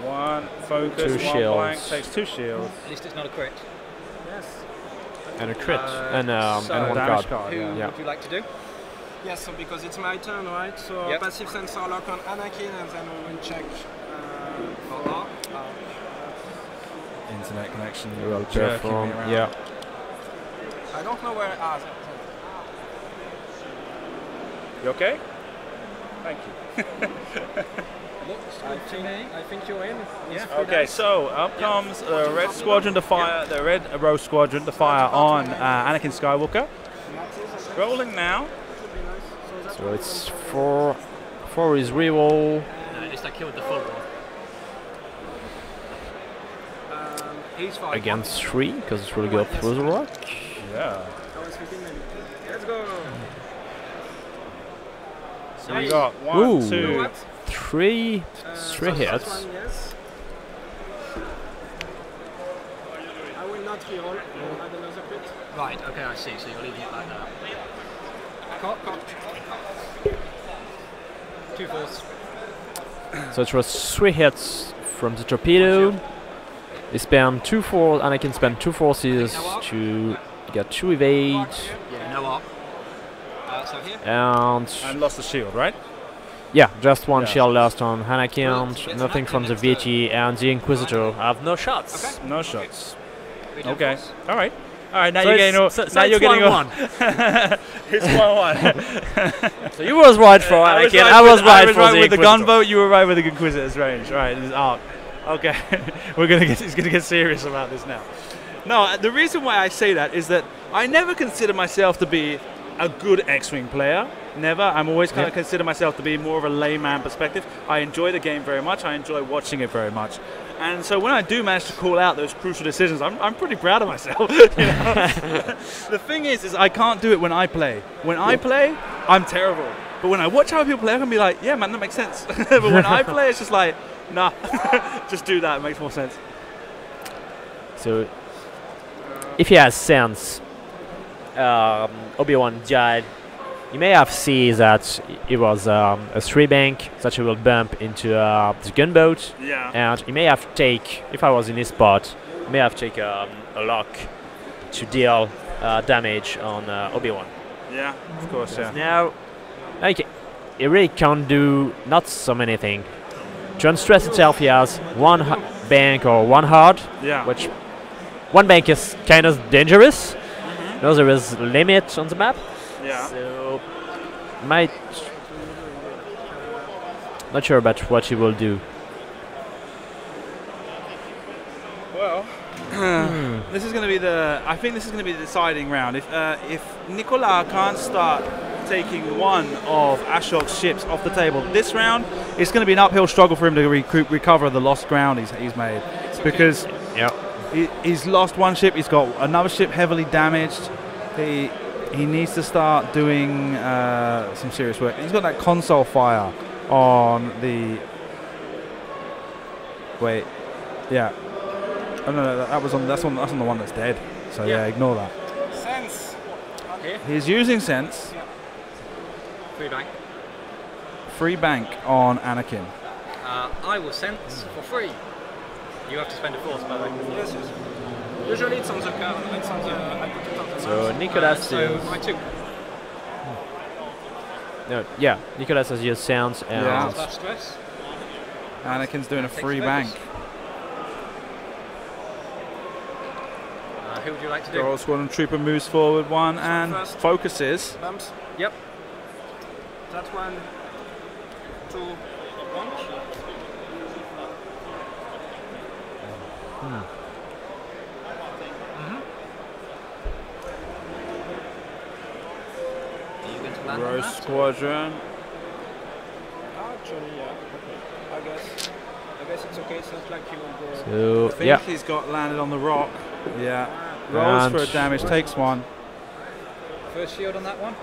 Speaker 1: 1 focus,
Speaker 2: 2
Speaker 1: 1
Speaker 2: shields.
Speaker 1: blank, takes 2 shields.
Speaker 3: At least it's not a crit.
Speaker 4: Yes.
Speaker 2: And a crit. and
Speaker 3: so
Speaker 2: one
Speaker 1: damage
Speaker 2: card.
Speaker 1: card.
Speaker 3: Who
Speaker 1: Yeah.
Speaker 3: would you like to do?
Speaker 4: Yes, so because it's my turn, right? So
Speaker 3: Yep.
Speaker 4: passive sensor lock on Anakin, and then we will check for R.
Speaker 1: Internet connection.
Speaker 2: Well
Speaker 1: jerking me
Speaker 2: performed.
Speaker 1: around.
Speaker 2: Yeah.
Speaker 4: I don't know where R is.
Speaker 1: You okay? Thank you.
Speaker 4: I think you're in.
Speaker 3: Yeah.
Speaker 1: Okay, so up comes the Red Squadron to fire, the Red Row Squadron to fire on Anakin Skywalker. Rolling now.
Speaker 2: So it's 4. 4 is reroll.
Speaker 3: No, at least I killed the full one.
Speaker 4: He's 5.
Speaker 2: Against 3, because it will go through the rock.
Speaker 1: Yeah.
Speaker 4: I was thinking maybe. Let's go.
Speaker 1: So we got
Speaker 2: Ooh.
Speaker 1: 1, 2.
Speaker 2: 3
Speaker 4: So
Speaker 2: hits.
Speaker 4: first one, yes. I will not reroll. I'll add another crit.
Speaker 3: Right, okay, I see. So you're leaving it like that.
Speaker 4: Cut.
Speaker 3: 2 fours.
Speaker 2: So it was 3 hits from the torpedo. He spent 2 force. Anakin spent 2 forces to get 2 evade.
Speaker 3: Yeah, no up. So here.
Speaker 1: And lost the shield, right?
Speaker 2: Yeah, just 1
Speaker 1: Yeah.
Speaker 2: shield lost on Anakin.
Speaker 3: Brilliant.
Speaker 2: Nothing from the VT, and the Inquisitor have no shots.
Speaker 3: Okay.
Speaker 1: No shots.
Speaker 3: Regen
Speaker 1: Okay.
Speaker 3: force.
Speaker 1: All right. All right. Now
Speaker 2: So
Speaker 1: you're
Speaker 2: it's-
Speaker 1: getting all.
Speaker 2: so
Speaker 1: now you're
Speaker 2: it's
Speaker 1: getting all.
Speaker 2: 1-1.
Speaker 1: It's 1-1.
Speaker 2: So you was right for Anakin. I was right for the
Speaker 1: with the
Speaker 2: Inquisitor.
Speaker 1: gunboat. You were right with the Inquisitor's range. Right. This arc. Okay. He's gonna get serious about this now. No, the reason why I say that is that I never consider myself to be a good X-Wing player. Never. I'm always kind of consider myself to be more of a layman perspective. I enjoy the game very much. I enjoy watching it very much. And so when I do manage to call out those crucial decisions, I'm pretty proud of myself. You know? The thing is I can't do it when I play. When I play, I'm terrible. But when I watch how people play, I can be like, yeah, man, that makes sense. But when I play, it's just like, nah, just do that. It makes more sense.
Speaker 2: So, if he has sense, Obi-Wan died. You may have seen that it was a 3-bank that he will bump into the gunboat.
Speaker 1: Yeah.
Speaker 2: And he may have take, if I was in his spot, he may have take a lock to deal damage on Obi-Wan.
Speaker 1: Yeah, of course, yeah.
Speaker 2: Now, okay, he really can't do not so many things. To unstress itself, he has 1 bank or 1 hard,
Speaker 1: Yeah.
Speaker 2: which 1 bank is kind of dangerous. No, there is a limit on the map.
Speaker 1: Yeah.
Speaker 2: So, might not sure about what he will do.
Speaker 1: Well, this is going to be the. I think this is going to be the deciding round. If Nicolas can't start taking one of Ashok's ships off the table this round, it's going to be an uphill struggle for him to recover the lost ground he's made, because he's lost 1 ship. He's got another ship heavily damaged. He needs to start doing some serious work. He's got that console fire on the. Wait, yeah. Oh no, that was on. That's on the one that's dead. So yeah, ignore that.
Speaker 4: Sense. Okay.
Speaker 1: He's using sense.
Speaker 4: Free bank.
Speaker 1: Free bank on Anakin.
Speaker 3: I will sense for free. You have to spend a force, by the way.
Speaker 4: Yes, yes. Usually it's on the card. It's on the. I put it on the
Speaker 2: So
Speaker 4: mouse.
Speaker 2: Nicolas
Speaker 3: So
Speaker 2: is
Speaker 3: my 2.
Speaker 2: no, Nicolas has used sounds and
Speaker 1: Yeah.
Speaker 3: That stress.
Speaker 1: Anakin's doing a
Speaker 3: Takes
Speaker 1: free
Speaker 3: focus.
Speaker 1: bank.
Speaker 3: Who would you like to do?
Speaker 1: Royal Squadron Trooper moves forward 1 and
Speaker 4: first.
Speaker 1: focuses.
Speaker 4: Bumps.
Speaker 3: Yep.
Speaker 4: That 1, 2, 1.
Speaker 3: Are you going to land on
Speaker 1: Royal
Speaker 3: that?
Speaker 1: Squadron.
Speaker 4: Actually, yeah. I guess it's okay. It's not like you will
Speaker 2: so
Speaker 4: go.
Speaker 1: I think
Speaker 2: yeah.
Speaker 1: he's got landed on the rock. Yeah. Rolls
Speaker 2: And
Speaker 1: for a damage, takes 1.
Speaker 3: First shield on that one.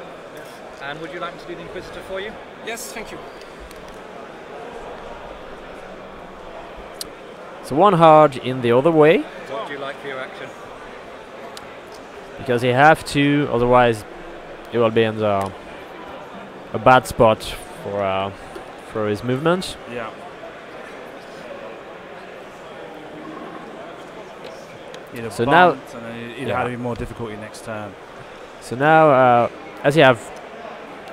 Speaker 3: And would you like me to do the Inquisitor for you?
Speaker 4: Yes, thank you.
Speaker 2: So 1 hard in the other way,
Speaker 3: What would you like for your action?
Speaker 2: because he have to, otherwise he will be in a bad spot for his movement.
Speaker 1: Yeah.
Speaker 2: So now-
Speaker 1: and then he'd
Speaker 2: Yeah.
Speaker 1: have to be more difficulty next turn.
Speaker 2: So now, as you have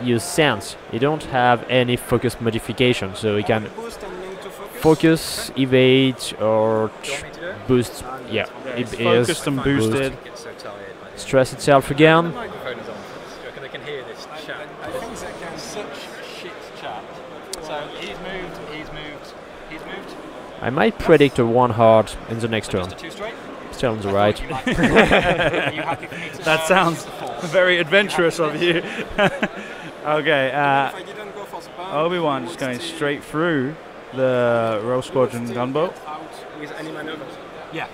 Speaker 2: used sense, you don't have any focus modification, so you can
Speaker 4: Boost and link to focus.
Speaker 2: focus, evade, or
Speaker 3: Do you want me to do it?
Speaker 2: boost. Yeah,
Speaker 1: He's
Speaker 2: it is
Speaker 1: focused and
Speaker 3: Fine.
Speaker 1: boosted.
Speaker 3: I get so tired by this.
Speaker 2: stress itself
Speaker 3: The
Speaker 2: again.
Speaker 3: microphone is on. Do you reckon they can hear this chat?
Speaker 4: I think they can.
Speaker 3: Such shit chat. So he's moved, he's moved, he's moved.
Speaker 2: I might predict a 1 hard in the next
Speaker 3: So
Speaker 2: turn.
Speaker 3: just a 2 straight.
Speaker 2: Still on the
Speaker 3: I
Speaker 2: right.
Speaker 3: thought you might. Are you happy for me to
Speaker 1: That sounds
Speaker 3: use the force?
Speaker 1: very adventurous of you. Okay,
Speaker 4: If I didn't go for the bump,
Speaker 1: Obi-Wan
Speaker 4: he
Speaker 1: just
Speaker 4: would
Speaker 1: going
Speaker 4: still-
Speaker 1: straight through the Royal Squadron
Speaker 4: still
Speaker 1: gunboat,
Speaker 4: get out with any maneuvers.
Speaker 3: Yeah.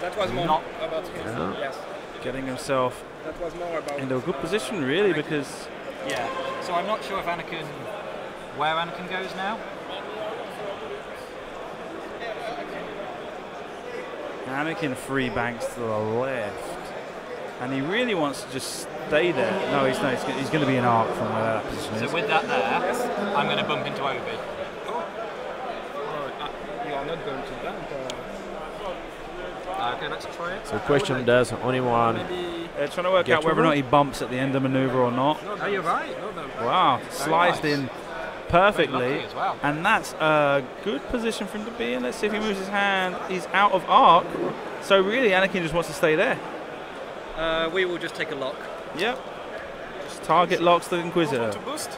Speaker 4: That was more
Speaker 1: Not-
Speaker 4: about him.
Speaker 2: Yeah.
Speaker 4: Yes.
Speaker 1: getting himself
Speaker 4: That was more about.
Speaker 1: into a good position really, because
Speaker 3: Yeah. So I'm not sure if where Anakin goes now.
Speaker 1: Anakin free banks to the left, and he really wants to just stay there. No, he's going to be an arc from where that position is.
Speaker 3: So with that there, I'm going to bump into Obi.
Speaker 4: You are not going to bump.
Speaker 3: Okay, let's try it.
Speaker 2: So question does only one.
Speaker 4: Maybe.
Speaker 1: They're trying to work
Speaker 2: Get
Speaker 1: out whether or not he bumps at the end of maneuver or not.
Speaker 3: Oh, you're right.
Speaker 4: No bump.
Speaker 1: Wow, sliced
Speaker 3: nice.
Speaker 1: in
Speaker 3: Very
Speaker 1: perfectly.
Speaker 3: lucky as well.
Speaker 1: And that's a good position for him to be in. Let's see if he moves his hand. He's out of arc. So really, Anakin just wants to stay there.
Speaker 3: We will just take a lock.
Speaker 1: Yep. Just target locks the Inquisitor.
Speaker 4: To boost.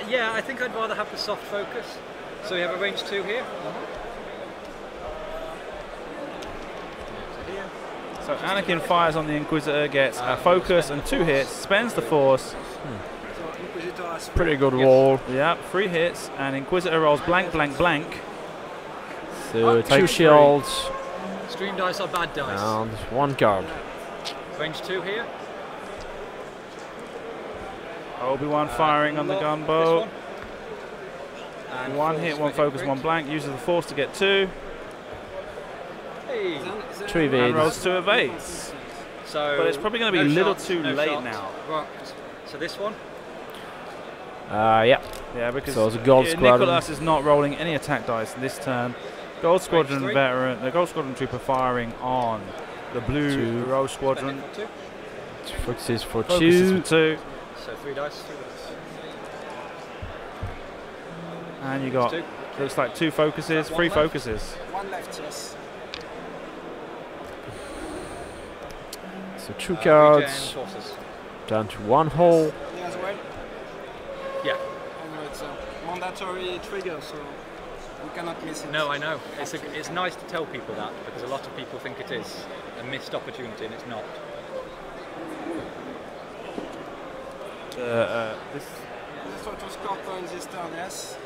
Speaker 3: Yeah, I think I'd rather have the soft focus. So we have a range 2 here.
Speaker 1: So Anakin fires on the Inquisitor, gets a focus and 2 hits, spends the force.
Speaker 4: So Inquisitor has
Speaker 2: Pretty good roll.
Speaker 1: Yep, 3 hits, and Inquisitor rolls blank, blank, blank.
Speaker 2: So 2
Speaker 1: takes
Speaker 2: shields
Speaker 3: Stream dice are bad dice.
Speaker 2: and 1 card.
Speaker 3: Range 2 here.
Speaker 1: Obi-Wan firing on the gunboat. One hit, one focus, one blank. Uses the force to get 2.
Speaker 3: Hey.
Speaker 2: 2
Speaker 1: And
Speaker 2: evades.
Speaker 1: rolls 2 evades.
Speaker 3: So
Speaker 1: But it's probably going to be a little too late now.
Speaker 3: Right. So this one.
Speaker 2: Yeah.
Speaker 1: Yeah, because
Speaker 2: So it's a gold squadron.
Speaker 1: Nicolas is not rolling any attack dice this turn. Gold Squadron veteran, the Gold Squadron trooper firing on the blue Row Squadron.
Speaker 2: Focuses for
Speaker 1: Focuses
Speaker 2: 2.
Speaker 1: for 2.
Speaker 3: So 3 dice.
Speaker 1: And you got, looks like 2 focuses, 3 focuses.
Speaker 4: One left, yes.
Speaker 2: So 2 cards. Down to 1 hole.
Speaker 4: Yeah, as well.
Speaker 3: Yeah.
Speaker 4: And it's a mandatory trigger, so we cannot miss it.
Speaker 3: No, I know. It's nice to tell people that because a lot of people think it is a missed opportunity and it's not.
Speaker 1: This
Speaker 4: This one to score points this turn, yes.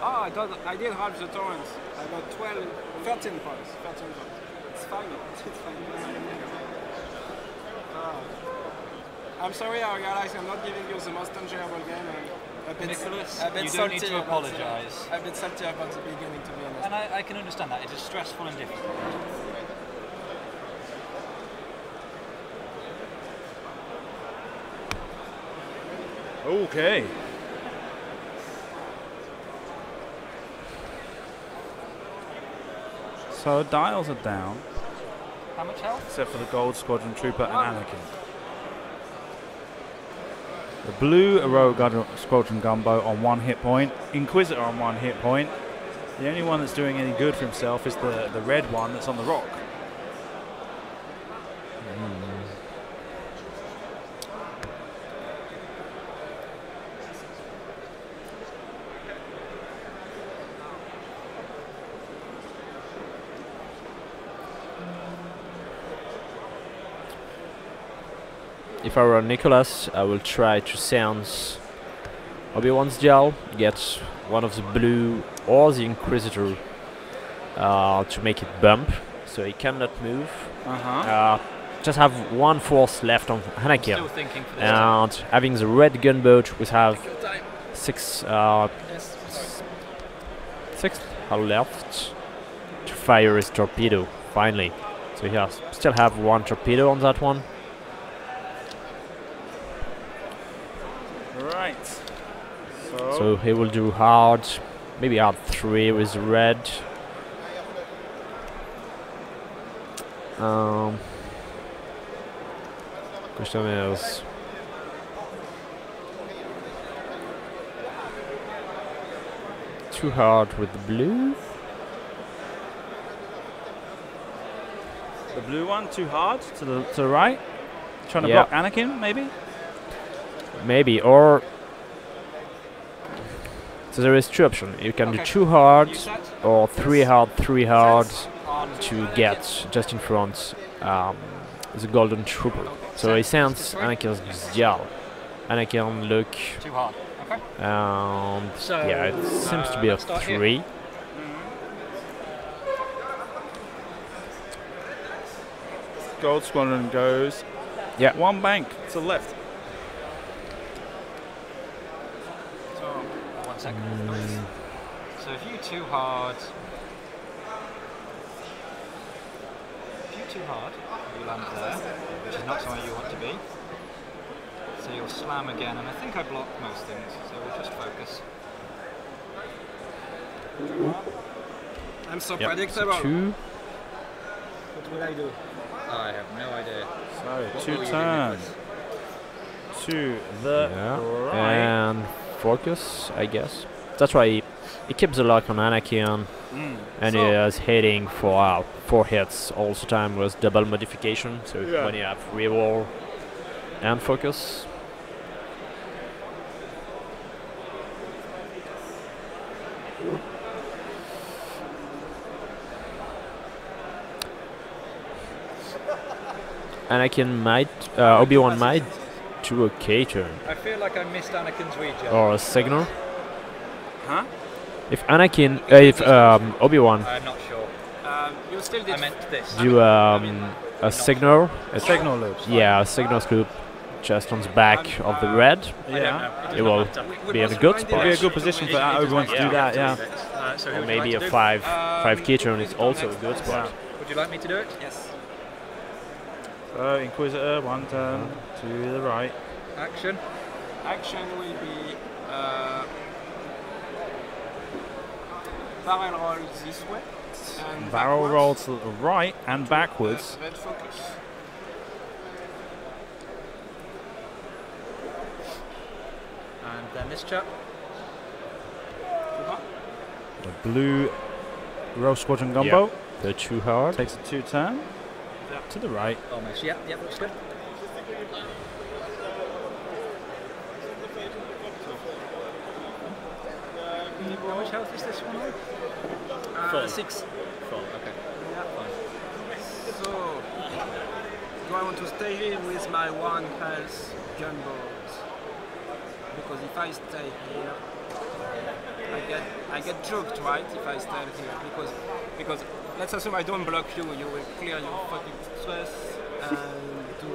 Speaker 4: Because I did half the torrents. I got 13 points. 13 points. It's fine. It's fine. I'm sorry, I realize I'm not giving you the most enjoyable game.
Speaker 3: Nicolas,
Speaker 4: a bit
Speaker 3: you don't
Speaker 4: salty
Speaker 3: need to
Speaker 4: about
Speaker 3: apologise.
Speaker 4: a bit salty about the beginning, to be honest.
Speaker 3: And I can understand that. It is stressful and difficult.
Speaker 1: Okay. So dials are down,
Speaker 3: How much health?
Speaker 1: except for the Gold Squadron Trooper and Anakin. The blue Rogue Squadron Gunboat on 1 hit point, Inquisitor on 1 hit point. The only one that's doing any good for himself is the red one that's on the rock.
Speaker 2: If I were Nicolas, I will try to silence Obi-Wan's gel, get one of the blue or the Inquisitor to make it bump, so he cannot move. Just have 1 force left on Anakin,
Speaker 3: Still thinking for this
Speaker 2: and having the red gunboat, we have 6 hull left to fire his torpedo. Finally, so he has still have 1 torpedo on that one.
Speaker 1: Right.
Speaker 2: So he will do hard, maybe hard 3 with red. Question is, too hard with the blue.
Speaker 1: The blue one too hard to the right, trying to
Speaker 2: Yeah.
Speaker 1: block Anakin maybe.
Speaker 2: Maybe, or so there is 2 options. You can do 2 hard or 3 hard to get just in front the golden trooper. So he sends Anakin's gel. Anakin look,
Speaker 3: too hard. Okay.
Speaker 2: and
Speaker 3: So,
Speaker 2: yeah, it seems to be a
Speaker 3: let's start here.
Speaker 2: 3.
Speaker 1: Gold Squadron goes.
Speaker 2: Yeah.
Speaker 1: 1 bank to the left.
Speaker 3: So 1 second. So if you too hard, you land there, which is not somewhere you want to be. So you'll slam again, and I think I blocked most things, so we'll just focus.
Speaker 4: I'm so
Speaker 2: Yep,
Speaker 4: predictable.
Speaker 2: so 2.
Speaker 4: What will I do?
Speaker 3: I have no idea.
Speaker 1: So
Speaker 3: What
Speaker 1: 2
Speaker 3: will you do,
Speaker 1: turns
Speaker 3: Nicolas?
Speaker 1: to the right.
Speaker 2: And focus, I guess. That's why he keeps the lock on Anakin, and he is hitting for 4 hits all the time with double modification. So
Speaker 1: Yeah.
Speaker 2: when you have reroll and focus. Anakin might, Obi-Wan might do a K-turn
Speaker 3: I feel like I missed Anakin's regen.
Speaker 2: or a signal.
Speaker 1: Huh?
Speaker 2: If Anakin, if Obi-Wan
Speaker 3: I'm not sure.
Speaker 4: You still did.
Speaker 3: I meant this.
Speaker 2: do a signal,
Speaker 1: Signal loops.
Speaker 2: yeah, a signal scoop, just on the back of the red.
Speaker 1: Yeah.
Speaker 2: It will be at a good spot.
Speaker 1: It'd be a good position for everyone to do that, yeah.
Speaker 2: Or maybe a 5 key turn is also a good spot.
Speaker 3: Would you like me to do it?
Speaker 4: Yes.
Speaker 1: So Inquisitor, one turn to the right.
Speaker 3: Action.
Speaker 4: Action will be barrel roll this way. And
Speaker 1: Barrel
Speaker 4: backwards.
Speaker 1: roll to the right and backwards.
Speaker 4: Red focus.
Speaker 3: And then this chap.
Speaker 1: The blue Row Squadron Gumbo
Speaker 2: The 2 hard.
Speaker 1: takes a 2 turn to the right.
Speaker 3: Almost. Yeah, looks good. How much health is this one on?
Speaker 4: 6.
Speaker 3: Full, okay.
Speaker 4: So, do I want to stay here with my 1 health gunboat? Because if I stay here, I get joked, right? If I stay here, because let's assume I don't block you, you will clear your fucking stress and do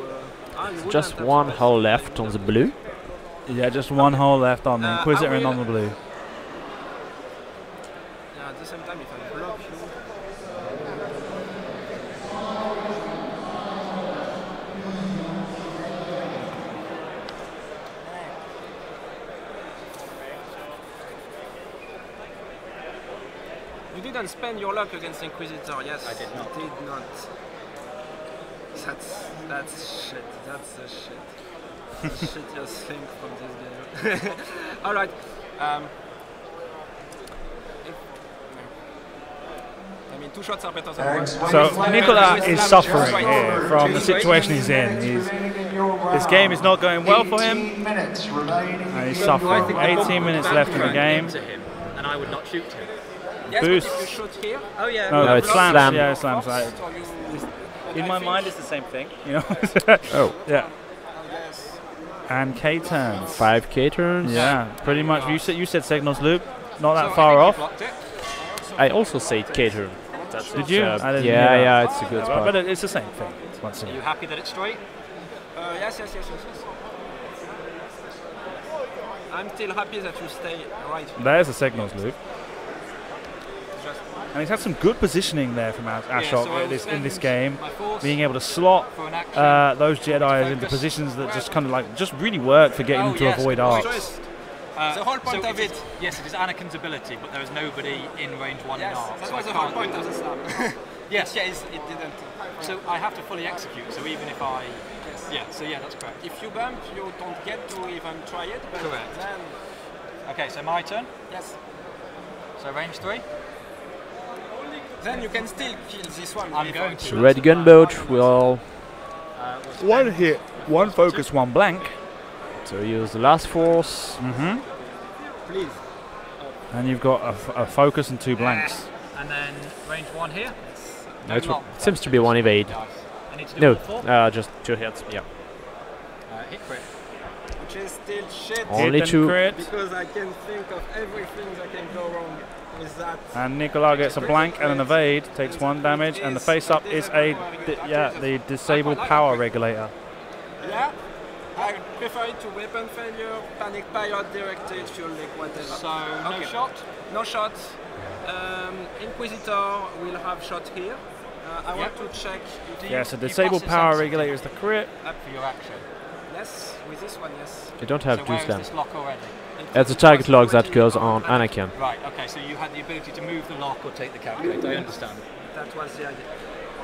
Speaker 4: a.
Speaker 2: Just 1 hull left on the blue.
Speaker 1: Yeah, just 1 hole left on the Inquisitor and on the blue.
Speaker 4: Yeah, at the same time, if I block you. You didn't spend your luck against Inquisitor, yes?
Speaker 3: I did not.
Speaker 4: You did not. That's shit. That's the shit. The shittiest thing from this game. Alright. I mean, 2 shots are better than 1.
Speaker 1: So Nicolas is suffering here from the situation he's in. This game is not going well for him, and he's suffering. 18 minutes left in the game.
Speaker 3: And I would not shoot him.
Speaker 4: Yes,
Speaker 1: Boost.
Speaker 4: but if you shoot here,
Speaker 3: Oh yeah.
Speaker 1: No,
Speaker 2: it's
Speaker 1: slams.
Speaker 2: slam.
Speaker 1: Yeah, slams. Right.
Speaker 4: so you,
Speaker 1: In my mind, it's the same thing. You know.
Speaker 2: Oh.
Speaker 1: Yeah.
Speaker 4: yes.
Speaker 1: And K turns.
Speaker 2: 5 K turns.
Speaker 1: Yeah, pretty much. You said signals loop, not that
Speaker 4: So
Speaker 1: far
Speaker 4: I
Speaker 1: off.
Speaker 4: think you blocked it.
Speaker 2: I also said K turn.
Speaker 1: Did you? I didn't hear
Speaker 2: Yeah,
Speaker 1: that.
Speaker 2: yeah, it's a good spot.
Speaker 1: But it's the same thing. Once
Speaker 3: Are you
Speaker 1: again.
Speaker 3: happy that it's straight?
Speaker 4: Yes. I'm still happy that you stay right here.
Speaker 1: There's a signals loop.
Speaker 4: Just
Speaker 1: And he's had some good positioning there from Ashok
Speaker 4: so I will
Speaker 1: in this game,
Speaker 4: my force
Speaker 1: being able to slot
Speaker 3: For an action.
Speaker 1: those Jedi into positions that just kind of like just really work for getting them to avoid arcs.
Speaker 4: Just, the whole point of it.
Speaker 3: Yes, it is Anakin's ability, but there is nobody in range 1 in
Speaker 4: Yes,
Speaker 3: arc.
Speaker 4: that
Speaker 3: So I
Speaker 4: was the whole
Speaker 3: can't
Speaker 4: point
Speaker 3: do
Speaker 4: of the
Speaker 3: that.
Speaker 4: slam.
Speaker 3: Yes.
Speaker 4: Yes, it didn't.
Speaker 3: So I have to fully execute. So even if I, So that's correct.
Speaker 4: If you bump, you don't get to even try it. But
Speaker 3: Correct.
Speaker 4: Then,
Speaker 3: Okay, so my turn.
Speaker 4: yes.
Speaker 3: So range 3.
Speaker 4: Then you can still kill this one.
Speaker 3: I'm
Speaker 4: before
Speaker 3: going
Speaker 4: it
Speaker 3: to.
Speaker 2: Red gunboat will
Speaker 1: One hit, one focus, one blank.
Speaker 2: so use the last force.
Speaker 4: Please.
Speaker 1: And you've got a focus and 2 blanks.
Speaker 3: And then range 1 here.
Speaker 2: No, it
Speaker 3: lock.
Speaker 2: seems to be 1 evade.
Speaker 3: Nice. I need to do
Speaker 2: No,
Speaker 3: all 4.
Speaker 2: just 2 hits. Yeah.
Speaker 3: Hit crit.
Speaker 4: Which is still shit.
Speaker 2: Only
Speaker 1: Hit and
Speaker 2: 2.
Speaker 1: crit.
Speaker 4: Because I can think of everything that can go wrong with that.
Speaker 1: And Nicolas gets a blank and an evade, takes 1 damage, and the face up is the disable power regulator.
Speaker 4: Yeah. I prefer it to weapon failure, panic pilot, directed, fuel leak, whatever.
Speaker 3: So no
Speaker 4: Okay.
Speaker 3: shot.
Speaker 4: No shot. Inquisitor will have shot here. I want to check.
Speaker 1: Yeah, so disable power regulator is the crit.
Speaker 3: Up for your action.
Speaker 4: Yes, with this one, yes.
Speaker 2: You don't
Speaker 3: So
Speaker 2: have
Speaker 3: where
Speaker 2: 2
Speaker 3: is
Speaker 2: slam.
Speaker 3: this lock already?
Speaker 2: It's a target log that goes on Anakin.
Speaker 3: Right. Okay. So you had the ability to move the lock or take the calculator. I understand.
Speaker 4: That was the idea.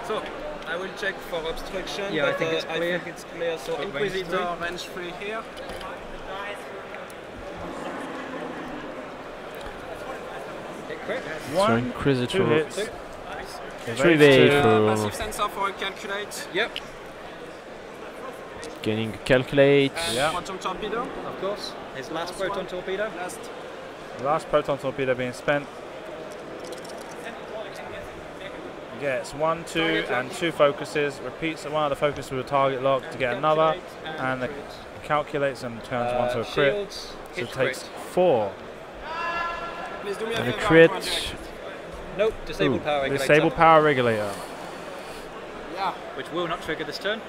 Speaker 4: So, I will check for obstruction.
Speaker 3: Yeah, I
Speaker 4: but,
Speaker 3: think it's clear.
Speaker 4: I think it's clear. So,
Speaker 3: Got range
Speaker 4: Inquisitor, range 3 here.
Speaker 3: Hit crit.
Speaker 2: So
Speaker 1: 1, 2
Speaker 2: Inquisitor.
Speaker 1: hits.
Speaker 2: 3 evade
Speaker 4: Passive
Speaker 2: for
Speaker 4: sensor for a calculate.
Speaker 3: Yep.
Speaker 2: getting calculate.
Speaker 4: And
Speaker 1: Yeah.
Speaker 4: quantum torpedo.
Speaker 3: Of course. His last proton torpedo.
Speaker 4: Last.
Speaker 1: Last proton torpedo being spent. Gets 1, 2, and 2 focuses. Repeats one of the focuses with a target lock to get another, and the calculates and turns 1 to a crit.
Speaker 3: Shields.
Speaker 1: So
Speaker 3: Hit
Speaker 1: it takes
Speaker 3: crit.
Speaker 1: 4.
Speaker 4: Please do me
Speaker 2: And a
Speaker 4: favor,
Speaker 2: crit.
Speaker 4: project.
Speaker 3: Nope. Disable power regulator.
Speaker 1: Disable power regulator.
Speaker 4: Yeah.
Speaker 3: Which will not trigger this turn.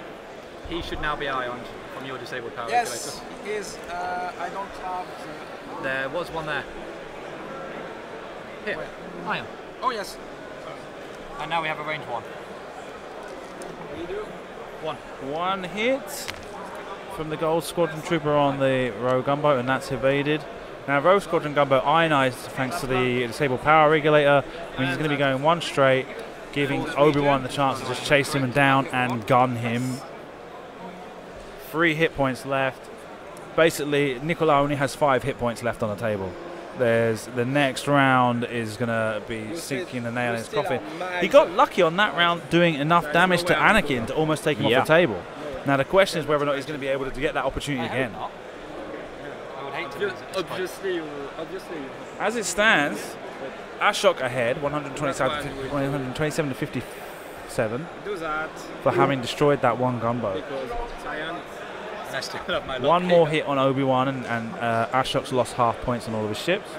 Speaker 3: he should now be ioned from your disabled power
Speaker 4: Yes,
Speaker 3: regulator.
Speaker 4: it is. I don't have the...
Speaker 3: There was one there. Here, ion.
Speaker 4: Oh, yes.
Speaker 3: And now we have a range 1.
Speaker 4: We do.
Speaker 3: 1.
Speaker 1: One hit from the Gold Squadron Trooper on the Rogue Gunboat, and that's evaded. Now, Rogue Squadron Gunboat ionized thanks to the disabled power regulator. I mean, he's going to be going one straight, giving Obi-Wan the chance to just chase him down and gun him. 3 hit points left. Basically, Nicolas only has 5 hit points left on the table. There's the next round is going to be sinking the nail in his coffin. He got lucky on that round doing enough damage to Anakin to almost take him off the table. Now the question is whether or not he's going to be able to get that opportunity again.
Speaker 3: I would hate to lose it.
Speaker 4: Obviously.
Speaker 1: As it stands, Ashok ahead, 127 to 57,
Speaker 4: Do that.
Speaker 1: for having destroyed that one gunboat.
Speaker 4: Because Cyan.
Speaker 3: And I still have my
Speaker 1: One more hit on Obi-Wan, and Ashok's lost half points on all of his ships.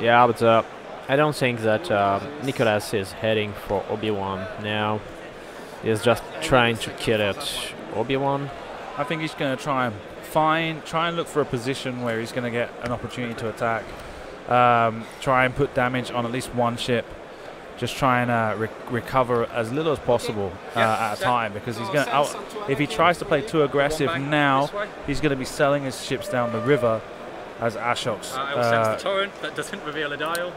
Speaker 2: Yeah, but I don't think that Nicolas is heading for Obi-Wan now. He's just trying to kill it. Obi-Wan?
Speaker 1: I think he's going to try and look for a position where he's going to get an opportunity to attack. Try and put damage on at least one ship. Just try and recover as little as possible at a time, because he's going to. If he tries to play too aggressive now, he's going to be selling his ships down the river as Ashok's.
Speaker 3: I will sense the torrent that doesn't reveal a dial.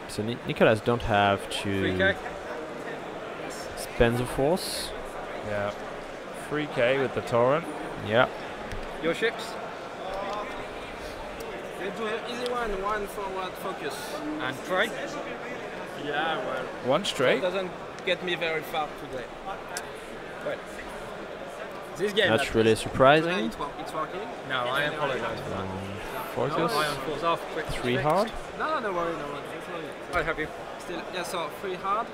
Speaker 2: So Nicolas don't have to
Speaker 3: 3K.
Speaker 2: spend the force.
Speaker 1: Yeah, 3K with the torrent.
Speaker 2: Yeah.
Speaker 3: Your ships?
Speaker 4: They do an easy one forward focus.
Speaker 3: And try.
Speaker 4: Yeah, well.
Speaker 1: One straight.
Speaker 4: It doesn't get me very far today. But this game.
Speaker 2: That's really surprising.
Speaker 4: It's working.
Speaker 3: No, I apologize for that.
Speaker 2: Focus.
Speaker 3: Ion falls off. Quick
Speaker 2: 3
Speaker 3: fix.
Speaker 2: hard.
Speaker 4: No, don't worry, no worry.
Speaker 3: I'll help you.
Speaker 4: Still, yeah, so 3 hard.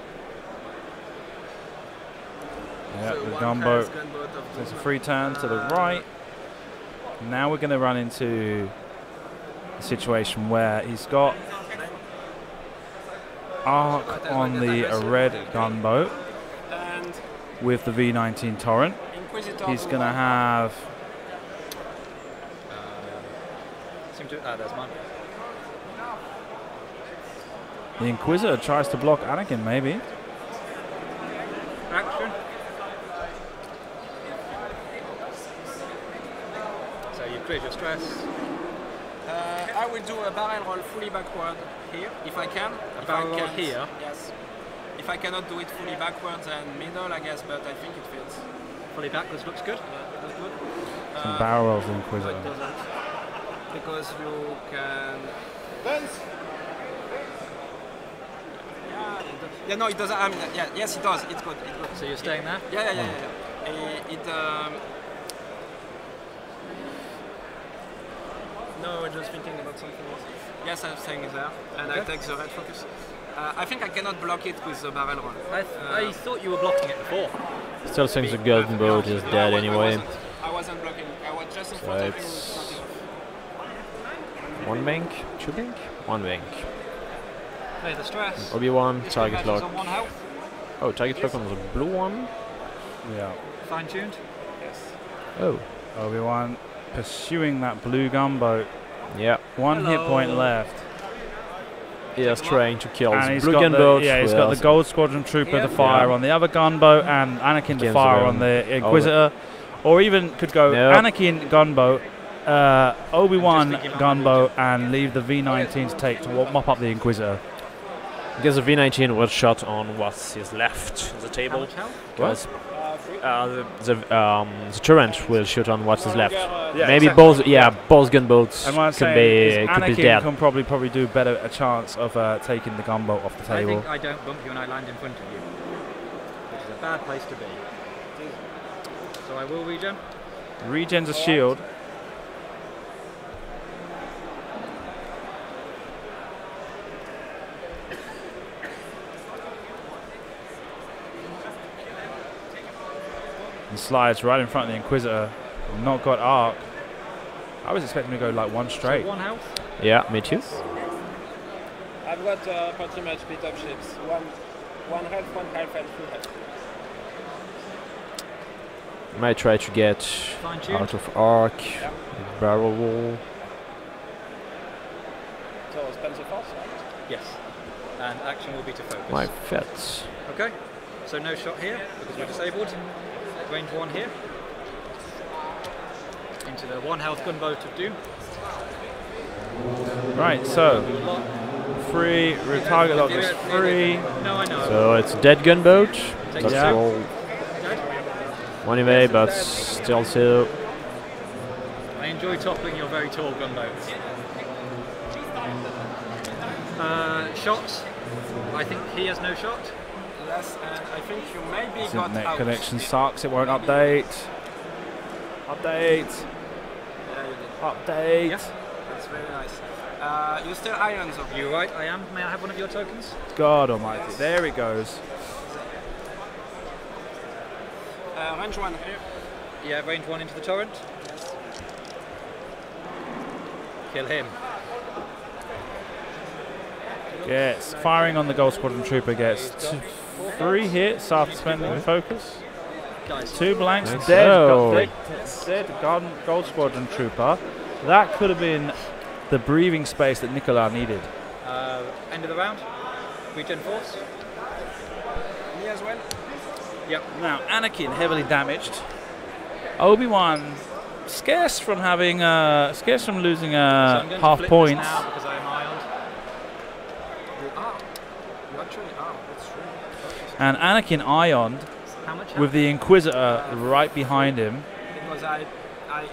Speaker 1: Yeah,
Speaker 4: So
Speaker 1: the
Speaker 4: one
Speaker 1: gunboat.
Speaker 4: has gunboat of
Speaker 1: There's a
Speaker 4: Durand.
Speaker 1: free turn to the right. Now we're going to run into a situation where he's got arc on the red gunboat
Speaker 4: And
Speaker 1: with the V19 torrent.
Speaker 4: Inquisitor.
Speaker 1: He's going to have
Speaker 3: There's mine.
Speaker 1: the Inquisitor tries to block Anakin, maybe.
Speaker 3: Action. So you cleared your stress.
Speaker 4: I will do a barrel roll fully backward here, if I can.
Speaker 3: A
Speaker 4: If
Speaker 3: barrel
Speaker 4: I
Speaker 3: roll
Speaker 4: can't,
Speaker 3: here?
Speaker 4: Yes. If I cannot do it fully backwards and middle, I guess, but I think it fits.
Speaker 3: Fully backwards looks good.
Speaker 4: That's good.
Speaker 1: Some barrel rolls the
Speaker 4: No,
Speaker 1: Inquisitor.
Speaker 4: it doesn't. Because you can. Yeah, no, it doesn't. I mean, yeah, yes, it does. It's good. It's good.
Speaker 3: So you're staying there?
Speaker 4: Yeah. No, I'm just thinking about something else. Yes, I'm staying there, and I take the red focus. I think I cannot block it with the barrel roll.
Speaker 3: I thought you were blocking it before.
Speaker 2: Still think the golden boat is dead anyway.
Speaker 4: I wasn't blocking. I was just in
Speaker 2: So
Speaker 4: front of him
Speaker 2: it's
Speaker 4: with nothing.
Speaker 2: 1 bank, 2 bank, 1 bank.
Speaker 3: Play the stress.
Speaker 2: Obi-Wan,
Speaker 3: This
Speaker 2: target
Speaker 3: match is
Speaker 2: lock.
Speaker 3: on 1 health.
Speaker 2: Oh, target lock on the blue one.
Speaker 1: Yeah.
Speaker 3: Fine tuned.
Speaker 4: Yes.
Speaker 2: Oh,
Speaker 1: Obi-Wan pursuing that blue gunboat.
Speaker 2: yeah.
Speaker 1: 1 hit point left.
Speaker 2: He is trying to kill
Speaker 1: And
Speaker 2: the
Speaker 1: he's
Speaker 2: blue
Speaker 1: got
Speaker 2: gunboat.
Speaker 1: he's got the Gold Squadron Trooper
Speaker 3: Yeah.
Speaker 1: to fire
Speaker 2: Yeah.
Speaker 1: on the other gunboat, and Anakin to
Speaker 2: Against
Speaker 1: fire
Speaker 2: the
Speaker 1: on the Inquisitor. Or even could go
Speaker 2: Nope.
Speaker 1: Anakin gunboat, Obi-Wan
Speaker 3: thinking about
Speaker 1: gunboat, and leave the V19 to take to mop up the Inquisitor.
Speaker 2: Because the V19 was shot on what is left of the
Speaker 3: How
Speaker 2: table.
Speaker 3: much health?
Speaker 2: Because the turret will shoot on what is left.
Speaker 1: Yeah,
Speaker 2: Maybe
Speaker 1: exactly.
Speaker 2: both gunboats
Speaker 1: And what I'm
Speaker 2: could
Speaker 1: saying
Speaker 2: be
Speaker 1: is Anakin
Speaker 2: dead.
Speaker 1: can probably do better a chance of taking the gunboat off the
Speaker 3: I
Speaker 1: table.
Speaker 3: think I don't bump you and I land in front of you, which is a bad place to be. So I will regen.
Speaker 1: Regen's a shield. And slides right in front of the Inquisitor. Not got arc. I was expecting to go like 1 straight.
Speaker 3: So 1 health.
Speaker 2: Yeah, me too.
Speaker 4: I've got pretty much beat up ships. One health, 1 health, and 2 health.
Speaker 2: Might try to get out of arc, barrel roll.
Speaker 3: So Spencer fast? Yes. And action will be to focus.
Speaker 2: My fets.
Speaker 3: Okay. So no shot here because we're disabled. Range 1 here. Into the 1 health gunboat of doom.
Speaker 1: Right, so free, target lock is free.
Speaker 3: No, I know.
Speaker 2: So it's a dead gunboat. Let's
Speaker 1: Yeah.
Speaker 2: roll. One evade, but still 2.
Speaker 3: I enjoy toppling your very tall gunboats. Shots. I think he has no shot.
Speaker 4: Yes, and I think you maybe got
Speaker 1: Internet
Speaker 4: out.
Speaker 1: connection sucks, it won't update. Update.
Speaker 4: Yeah, you did.
Speaker 1: Update.
Speaker 3: Yeah.
Speaker 4: That's very nice. You still irons of
Speaker 3: You're right, I am. May I have one of your tokens?
Speaker 1: God almighty. There it goes.
Speaker 4: range 1 here.
Speaker 3: Yeah, range 1 into the torrent.
Speaker 4: Yes.
Speaker 3: Kill him.
Speaker 1: Yes, firing on the Gold Squadron Trooper gets 3 hits after spending focus.
Speaker 3: Guys,
Speaker 1: 2 blanks,
Speaker 2: Thanks.
Speaker 1: dead,
Speaker 2: Oh.
Speaker 1: dead Gold Squadron Trooper. That could have been the breathing space that Nicolas needed.
Speaker 3: end of the round. Regen force.
Speaker 4: Me as well.
Speaker 3: Yep.
Speaker 1: Now, Anakin heavily damaged. Obi-Wan scarce from having, scarce from losing
Speaker 3: So I'm going to
Speaker 1: half
Speaker 3: flip this
Speaker 1: points.
Speaker 3: now because I am ioned.
Speaker 4: You are. You actually are. That's true.
Speaker 1: And Anakin ioned
Speaker 3: How much?
Speaker 1: with the Inquisitor right behind him.
Speaker 4: Because I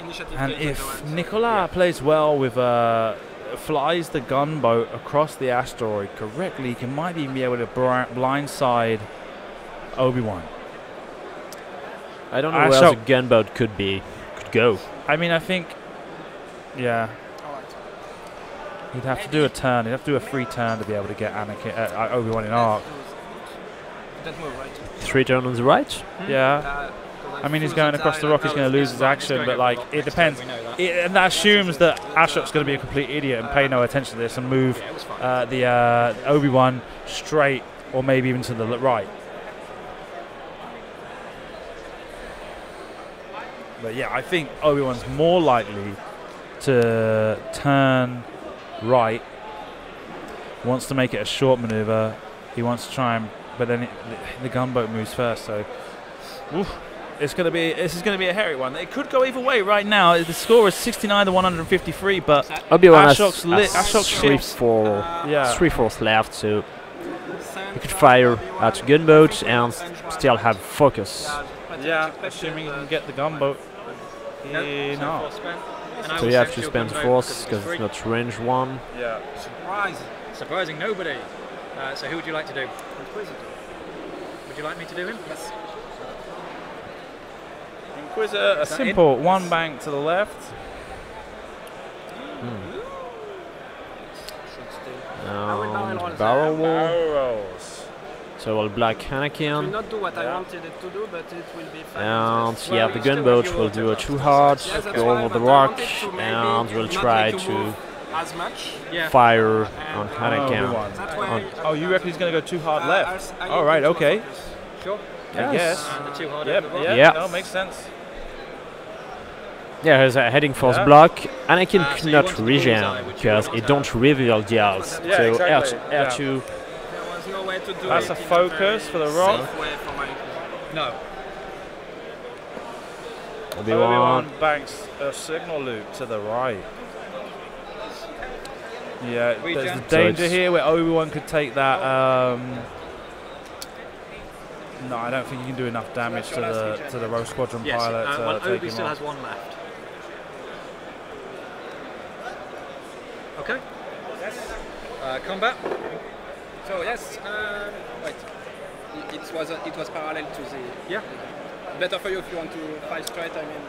Speaker 4: initiative
Speaker 1: And
Speaker 4: gained
Speaker 1: if
Speaker 4: the torrent.
Speaker 1: Nicolas plays well with flies the gunboat across the asteroid correctly, he can might even be able to blindside Obi-Wan.
Speaker 2: I don't know where else
Speaker 1: Ashok.
Speaker 2: a gunboat could go.
Speaker 1: I mean, I think, yeah,
Speaker 4: Alright.
Speaker 1: he'd have to do a turn. He'd have to do a free turn to be able to get Anakin, Obi-Wan in arc.
Speaker 4: That move, right?
Speaker 2: 3 turn on the right.
Speaker 1: Yeah. I mean, he's going across the rock, he's going to lose his action, but like, it depends. And that assumes that Ashok's going to be a complete idiot and pay no attention to this and move the Obi-Wan straight or maybe even to the right. But yeah, I think Obi-Wan's more likely to turn right. Wants to make it a short maneuver. He wants to try and, but then the gunboat moves first. So, oof, this is going to be a hairy one. It could go either way right now. The score is 69 to 153, but
Speaker 2: Obi-Wan has
Speaker 1: Ashok's
Speaker 2: 3/4 left, so he could fire at a gunboat and still have focus.
Speaker 1: Yeah, assuming you can get the gunboat. No.
Speaker 2: So you have to spend force because it's not range 1.
Speaker 1: Yeah.
Speaker 4: Surprise.
Speaker 3: Surprising nobody. So who would you like to do?
Speaker 4: Inquisitor.
Speaker 3: Would you like me to do him?
Speaker 4: Yes.
Speaker 1: Inquisitor, a simple one bank to the left.
Speaker 2: Barrel roll.
Speaker 1: Barrel rolls.
Speaker 2: So I'll black
Speaker 4: It will
Speaker 2: Anakin.
Speaker 4: not do what I wanted it to do, but it will be fine.
Speaker 2: And yeah, the gunboat will do a 2 hard,
Speaker 4: Yes, that's
Speaker 2: go
Speaker 4: why,
Speaker 2: over the
Speaker 4: but I
Speaker 2: rock,
Speaker 4: wanted to maybe
Speaker 2: and we'll
Speaker 4: not
Speaker 2: try
Speaker 4: make you
Speaker 2: to
Speaker 4: move as much.
Speaker 3: Yeah.
Speaker 2: fire on
Speaker 1: Obi-Wan.
Speaker 2: Anakin.
Speaker 4: That's why.
Speaker 1: Oh, you reckon he's going to go too hard left?
Speaker 4: I
Speaker 1: All right,
Speaker 4: need to
Speaker 1: okay.
Speaker 4: focus.
Speaker 3: Sure.
Speaker 1: I guess.
Speaker 3: And the 2 hard
Speaker 1: Yep,
Speaker 3: over the rock.
Speaker 1: yeah,
Speaker 2: Yeah.
Speaker 1: no, makes sense.
Speaker 2: Yeah, there's a heading force block. Anakin
Speaker 3: so you want
Speaker 2: cannot
Speaker 3: the
Speaker 2: regen
Speaker 3: bullseye, which you
Speaker 2: because
Speaker 3: want
Speaker 2: it
Speaker 3: to
Speaker 2: don't reveal the house.
Speaker 1: Yeah,
Speaker 2: So
Speaker 1: exactly.
Speaker 2: R2,
Speaker 1: Yeah.
Speaker 2: R2
Speaker 4: There was no way to do
Speaker 1: That's
Speaker 4: it
Speaker 1: a
Speaker 4: in
Speaker 1: focus
Speaker 4: very
Speaker 1: for the rock.
Speaker 4: safe way for my Inquisitor.
Speaker 3: No.
Speaker 2: Obi-Wan.
Speaker 1: Obi-Wan banks a signal loop to the right. Yeah, there's the
Speaker 3: Regen.
Speaker 1: danger
Speaker 2: So
Speaker 1: here where Obi-Wan could take that. No, I don't think you can do enough damage to the Rogue Squadron
Speaker 3: Yes.
Speaker 1: pilot
Speaker 3: Well,
Speaker 1: to take
Speaker 3: Obi
Speaker 1: him
Speaker 3: still
Speaker 1: off.
Speaker 3: has 1 left. Okay. Combat.
Speaker 4: So yes, wait. It was parallel to the.
Speaker 3: Yeah.
Speaker 4: Better for you if you want to fly straight. I mean,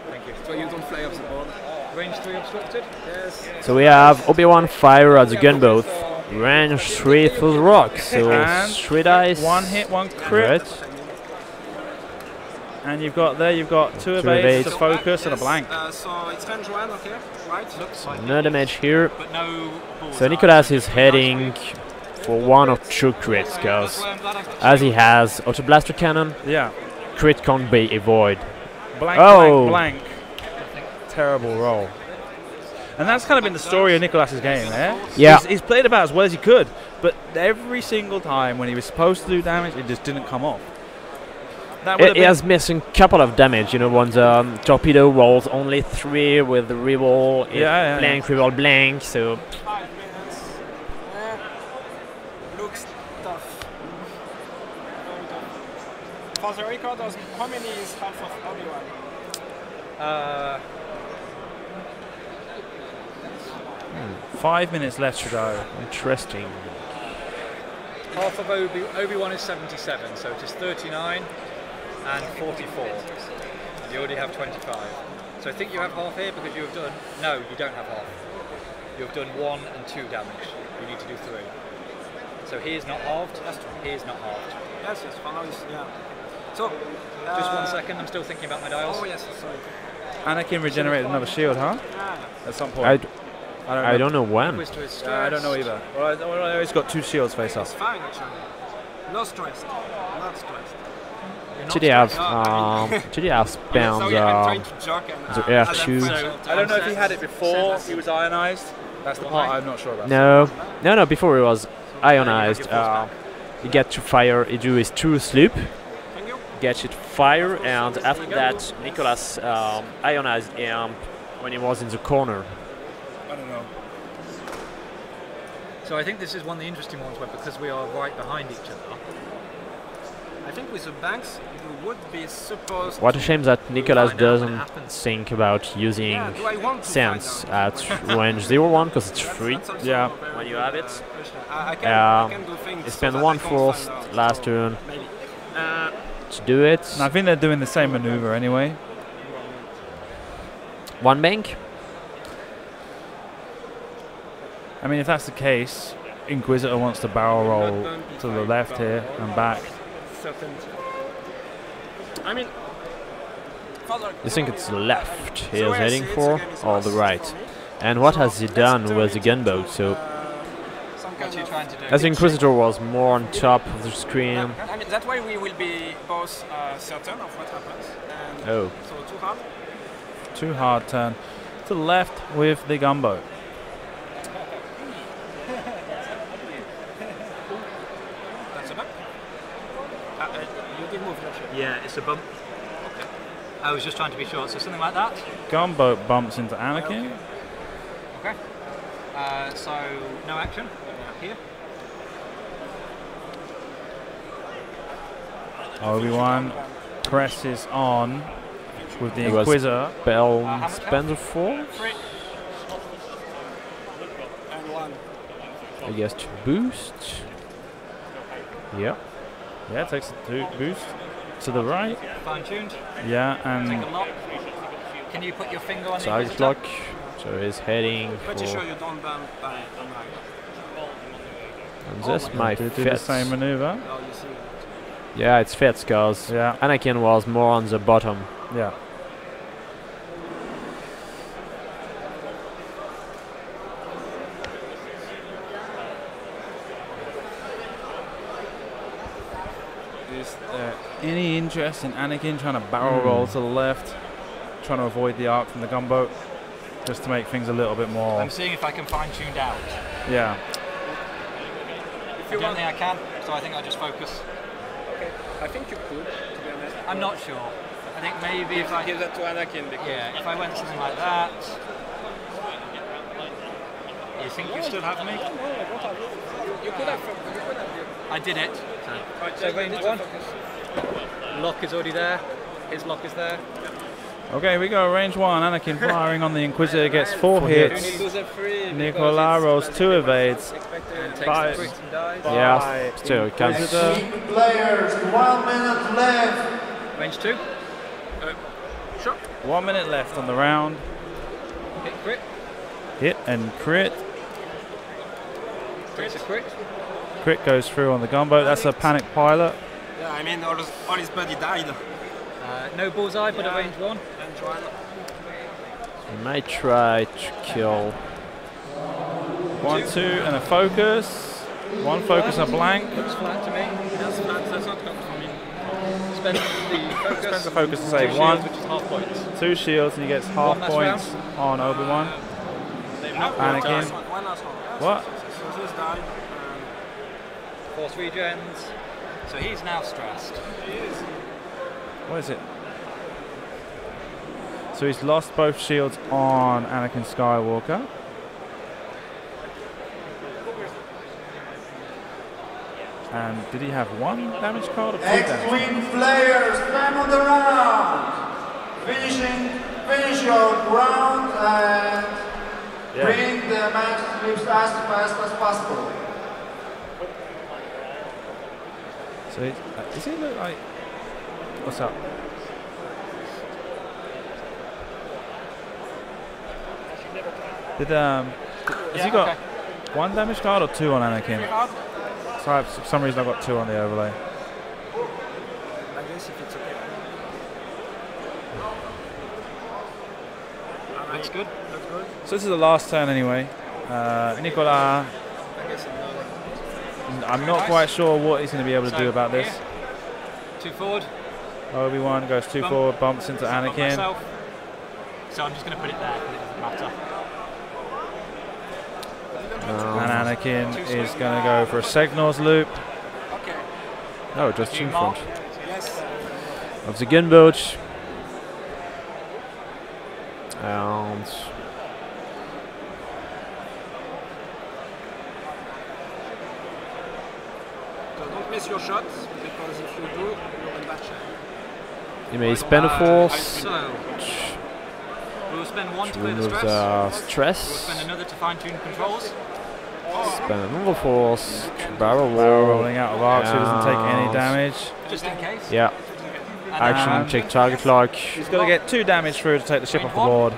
Speaker 3: Thank you.
Speaker 4: so you don't fly off the board.
Speaker 3: Range 3 obstructed.
Speaker 4: Yes.
Speaker 2: So we have Obi-Wan fire at the gunboat. Range 3 through the rock. So
Speaker 1: And
Speaker 2: 3 dice.
Speaker 1: One hit, one crit.
Speaker 2: Right.
Speaker 1: And you've got 2 evades,
Speaker 2: evades.
Speaker 1: a focus, and a blank.
Speaker 4: So it's range 1, okay, right?
Speaker 2: No damage here.
Speaker 3: But no balls.
Speaker 2: So Nicolas is heading for 1 or 2 crits because as he has auto blaster cannon,
Speaker 1: Yeah.
Speaker 2: crit can't be avoided.
Speaker 1: Blank,
Speaker 2: Oh.
Speaker 1: blank, blank. Terrible roll. And that's kind of been the story of Nicolas's game, eh?
Speaker 2: Yeah.
Speaker 1: He's played about as well as he could, but every single time when he was supposed to do damage, it just didn't come off. That would have
Speaker 2: He has missing a couple of damage, you know, when the torpedo rolls only 3 with the reroll, blank, reroll, blank, so...
Speaker 4: 5 minutes. Looks tough. Very tough. For the record, how many is half of Obi-Wan?
Speaker 1: 5 minutes left to go.
Speaker 2: Interesting.
Speaker 3: Half of Obi-Wan is 77, so it is 39 and 44. And you already have 25. So I think you have half here because you have done... No, you don't have half. You have done 1 and 2 damage. You need to do 3. So he is not halved. He is not halved.
Speaker 4: Yes, yes, for now it's, yeah. So,
Speaker 3: Just 1 second, I'm still thinking about my dials.
Speaker 4: Oh yes, sorry.
Speaker 1: Anakin regenerated another shield, huh?
Speaker 4: Yeah.
Speaker 1: At some point.
Speaker 2: I don't know when.
Speaker 3: Twist to his
Speaker 1: I don't know either. Well, he's got 2 shields face up.
Speaker 4: It's fine actually. No stressed. Not stressed.
Speaker 2: Today I've spent
Speaker 4: Sorry, I'm trying to joke and,
Speaker 2: the R2.
Speaker 1: I don't know if he had it before he was ionized. That's the part I'm not sure about.
Speaker 2: No, before he was ionized, he get to fire, he do his true sloop, get it fire, and after that Nicolas ionized him when he was in the corner.
Speaker 1: I don't know.
Speaker 3: So I think this is one of the interesting ones where because we are right behind each other.
Speaker 4: I think with the banks, you would be supposed.
Speaker 2: What a shame that Nicolas
Speaker 3: find out when it
Speaker 2: doesn't
Speaker 3: happens.
Speaker 2: think about using
Speaker 4: Yeah, do I want to
Speaker 2: sense
Speaker 4: find out?
Speaker 2: at range 0-1 because it's free.
Speaker 4: That's also
Speaker 1: Yeah.
Speaker 4: a very
Speaker 2: When you
Speaker 4: good,
Speaker 2: have it.
Speaker 4: question. I can do things.
Speaker 2: He
Speaker 4: so
Speaker 2: spent
Speaker 4: that
Speaker 2: 1
Speaker 4: I can't
Speaker 2: force
Speaker 4: find out,
Speaker 2: last
Speaker 4: so
Speaker 2: turn
Speaker 4: maybe.
Speaker 2: to do it.
Speaker 1: And I think they're doing the same maneuver anyway.
Speaker 2: 1 bank.
Speaker 1: I mean, if that's the case, Inquisitor wants to barrel roll to the left here and back.
Speaker 4: I mean,
Speaker 2: You think it's the left he
Speaker 4: So
Speaker 2: is
Speaker 4: I
Speaker 2: heading
Speaker 4: see it's
Speaker 2: for,
Speaker 4: again, it's
Speaker 2: or the
Speaker 4: less
Speaker 2: right?
Speaker 4: for me.
Speaker 2: And what
Speaker 4: So
Speaker 2: has he
Speaker 4: let's
Speaker 2: done
Speaker 4: turn
Speaker 2: with the
Speaker 4: it
Speaker 2: gunboat?
Speaker 4: into,
Speaker 2: So,
Speaker 4: some
Speaker 3: What
Speaker 4: kind
Speaker 3: are you
Speaker 4: of-
Speaker 3: trying to do?
Speaker 2: as the Inquisitor was more on top of the screen.
Speaker 4: I mean, that way we will be both certain of what happens. And
Speaker 2: Oh.
Speaker 4: So too hard.
Speaker 1: Too hard turn to the left with the gunboat.
Speaker 4: That's a bump. You did move your ship.
Speaker 3: Yeah, it's a bump. I was just trying to be sure. So something like that.
Speaker 1: Gunboat bumps into Anakin.
Speaker 3: Okay. So no action here.
Speaker 1: Obi-Wan presses on with the
Speaker 2: It was
Speaker 1: Inquisitor.
Speaker 2: Bell Spencer 4,
Speaker 4: Three. And 1.
Speaker 2: I guess, to boost. Yeah.
Speaker 1: Yeah, takes a 2 boost to the right.
Speaker 3: Fine tuned.
Speaker 1: Yeah,
Speaker 3: Take
Speaker 1: and
Speaker 3: a lock. Can you put your finger on the
Speaker 2: Target
Speaker 3: Inquisitor?
Speaker 2: lock. So he's heading
Speaker 4: Pretty sure
Speaker 2: for.
Speaker 4: you don't bump by online.
Speaker 2: And this might
Speaker 1: do the
Speaker 2: fit.
Speaker 1: same maneuver.
Speaker 4: Oh, you see.
Speaker 2: Yeah, it fits because
Speaker 1: Yeah,
Speaker 2: Anakin was more on the bottom.
Speaker 1: yeah. Is there any interest in Anakin trying to barrel roll to the left, trying to avoid the arc from the gunboat, just to make things a little bit more?
Speaker 3: I'm seeing if I can fine tune out.
Speaker 1: Yeah.
Speaker 4: If
Speaker 3: I
Speaker 4: you
Speaker 3: don't
Speaker 4: want,
Speaker 3: think I can, so I think I'll just focus.
Speaker 4: okay. I think you could, to be honest.
Speaker 3: I'm not sure. I think maybe if I
Speaker 4: Give that to Anakin because
Speaker 3: yeah, if I went something like that. You think you still have me?
Speaker 4: you could have.
Speaker 3: I did it.
Speaker 4: Right,
Speaker 3: So range 1. Lock is already there. His lock is there.
Speaker 1: Okay, here we go. Range 1. Anakin firing on the Inquisitor gets 4 hits. Nicolas rolls 2 evades.
Speaker 3: And takes
Speaker 1: Five.
Speaker 3: the bricks and dies.
Speaker 2: Yeah, still it counts.
Speaker 1: Inquisitor.
Speaker 5: Players, 1 minute left.
Speaker 3: Range 2.
Speaker 4: Sure.
Speaker 1: 1 minute left on the round.
Speaker 3: Hit crit.
Speaker 1: Hit and crit.
Speaker 3: Takes a crit.
Speaker 1: Crit goes through on the gunboat. That's a panic pilot.
Speaker 4: Yeah, I mean, all his buddy died.
Speaker 3: No bullseye, but a range 1.
Speaker 4: And Joanne.
Speaker 2: We might try to kill.
Speaker 1: 1, 2, and a focus. 1 focus, a blank.
Speaker 3: Looks flat to me.
Speaker 4: That's not good for me.
Speaker 3: spend the focus.
Speaker 1: Spends the focus to save
Speaker 3: 2
Speaker 1: 1.
Speaker 3: shields, which is half points.
Speaker 1: 2 shields and he gets half
Speaker 3: last
Speaker 1: points on Obi-Wan. Anakin.
Speaker 4: One last one.
Speaker 1: What?
Speaker 4: So this died.
Speaker 3: Force regens. So he's now stressed.
Speaker 1: What is it? So he's lost both shields on Anakin Skywalker. And did he have 1 damage card or 2 damage?
Speaker 5: X-Wing players, time on the round. Finish your round and bring the match clips as fast as possible.
Speaker 1: So does he look like? What's up? Has he got 1 damage card or 2 on Anakin? So for some reason I've got 2 on the overlay.
Speaker 4: I guess if it's okay.
Speaker 3: That's good.
Speaker 4: That's good.
Speaker 1: So this is the last turn anyway. Nicolas,
Speaker 4: I guess
Speaker 1: I'm not quite sure what he's going to be able to do about this.
Speaker 3: 2 forward.
Speaker 1: Obi-Wan goes 2 forward, bumps into Anakin.
Speaker 3: So I'm just going to put it there because it doesn't matter.
Speaker 1: And Anakin is going to go for a Segnor's loop.
Speaker 4: okay.
Speaker 2: Oh, just in front
Speaker 4: Yes.
Speaker 2: of the gunboat. And
Speaker 4: So don't miss your shots because if you do, you're in bad shape.
Speaker 2: you may spend a force
Speaker 3: So we'll spend 1 to
Speaker 2: to
Speaker 3: clear the
Speaker 2: remove
Speaker 3: stress.
Speaker 2: the
Speaker 3: We'll
Speaker 2: stress.
Speaker 3: spend another to fine-tune controls.
Speaker 2: Spend another force to barrel
Speaker 1: Barrel
Speaker 2: roll.
Speaker 1: rolling out of arc, so he doesn't take any
Speaker 2: And-
Speaker 1: damage.
Speaker 3: Just in case.
Speaker 2: Yeah.
Speaker 3: And
Speaker 2: Action check target lock.
Speaker 1: He's got to get 2 damage through to take the ship off the board.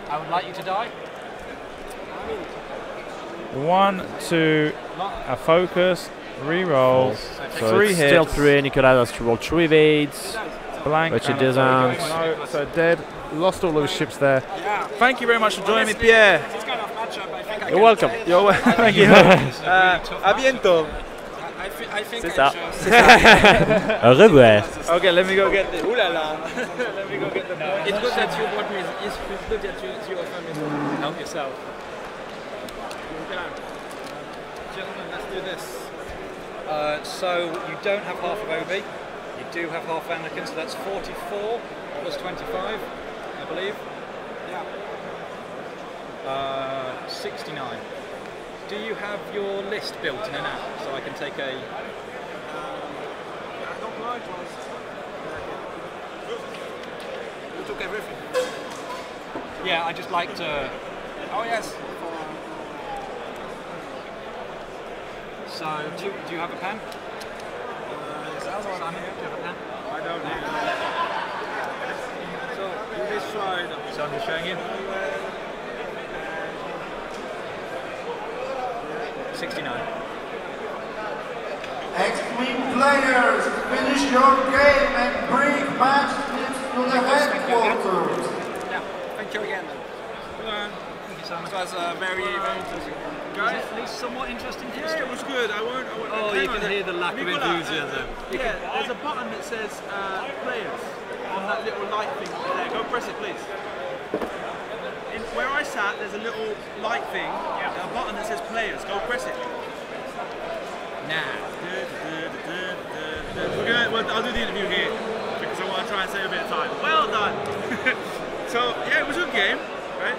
Speaker 3: I would like you to die.
Speaker 1: 1, 2, a focus, re-roll,
Speaker 2: So
Speaker 1: 3
Speaker 2: it's
Speaker 1: hits,
Speaker 2: still 3. Nicolas has to roll 3 evades.
Speaker 1: blank,
Speaker 2: Which he
Speaker 1: and
Speaker 2: doesn't.
Speaker 1: no, so dead. Lost all of his ships there. Thank you very much for joining me, Pierre.
Speaker 4: This kind of matchup, I think I
Speaker 2: You're welcome.
Speaker 1: You're welcome. Thank you. A bientôt.
Speaker 4: I think
Speaker 2: C'est
Speaker 4: I
Speaker 2: ça.
Speaker 4: just...
Speaker 2: Au revoir.
Speaker 1: Okay, let me go get the. Ooh la la. Let me go get the.
Speaker 4: It's good that you brought me. It's good that you offer me to help yourself. Gentlemen, let's do this.
Speaker 3: So you don't have half of Obi. You do have half Anakin, so that's 44 plus 25, I believe.
Speaker 4: Yeah.
Speaker 3: 69. Do you have your list built in an app so I can take a...
Speaker 4: I don't know. It was. You took everything.
Speaker 3: Yeah, I just like to...
Speaker 4: Oh yes.
Speaker 3: So, do you have a pen? Simon, do you have a pen?
Speaker 4: I don't know. So you just tried.
Speaker 3: So I'm just showing you. 69.
Speaker 5: X-Wing players, finish your game and bring match clips to the headquarters.
Speaker 4: Yeah. Thank you again.
Speaker 3: Thank you so much.
Speaker 4: It was very interesting.
Speaker 3: Guys, at least somewhat interesting for the
Speaker 1: Yeah, it was good. I won't.
Speaker 3: Oh, you can hear the lack of enthusiasm.
Speaker 1: Yeah, there's a button that says players on that little light thing there. Go press it, please. Where I sat, there's a little light thing, a button that says players. Go press it.
Speaker 3: Nah.
Speaker 1: We're gonna, well, I'll do the interview here because I want to try and save a bit of time. Well done. So yeah, it was a good game, right?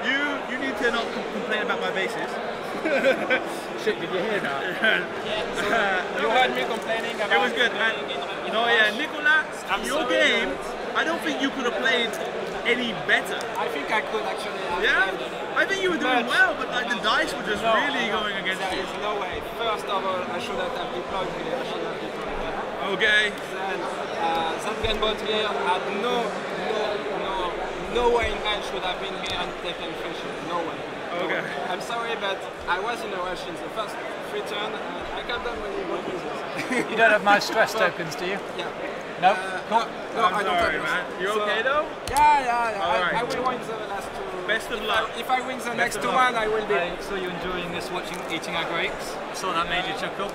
Speaker 1: You need to not complain about my bases.
Speaker 3: Shit, did you hear that?
Speaker 4: You heard me complaining about.
Speaker 1: It was good, man. Nicolas, your game, I don't think you could have played any better.
Speaker 4: I think I could actually.
Speaker 1: Yeah? I think you were doing well, but like the dice were just really going against
Speaker 4: There
Speaker 1: you.
Speaker 4: is no way. First of all, I should have deployed here. I should have deployed here.
Speaker 1: Okay.
Speaker 4: Then that gunboat here had no way in hell should have been here and taken fish. No way.
Speaker 1: Okay.
Speaker 4: I'm sorry, but I was in a rush in the first free turn and I can't done when you want this.
Speaker 3: You don't have my stress tokens, do you?
Speaker 4: Yeah.
Speaker 3: No?
Speaker 4: No,
Speaker 1: I'm
Speaker 4: I don't
Speaker 1: sorry,
Speaker 4: have
Speaker 1: man.
Speaker 4: this.
Speaker 1: You
Speaker 4: So-
Speaker 1: okay though?
Speaker 4: Yeah.
Speaker 1: All right.
Speaker 4: I will win the last two.
Speaker 1: Best of luck.
Speaker 4: If I win the next
Speaker 1: of
Speaker 4: two
Speaker 1: luck.
Speaker 4: one, I will be.
Speaker 3: I saw you enjoying this, eating our grapes. I saw that made you chuckle.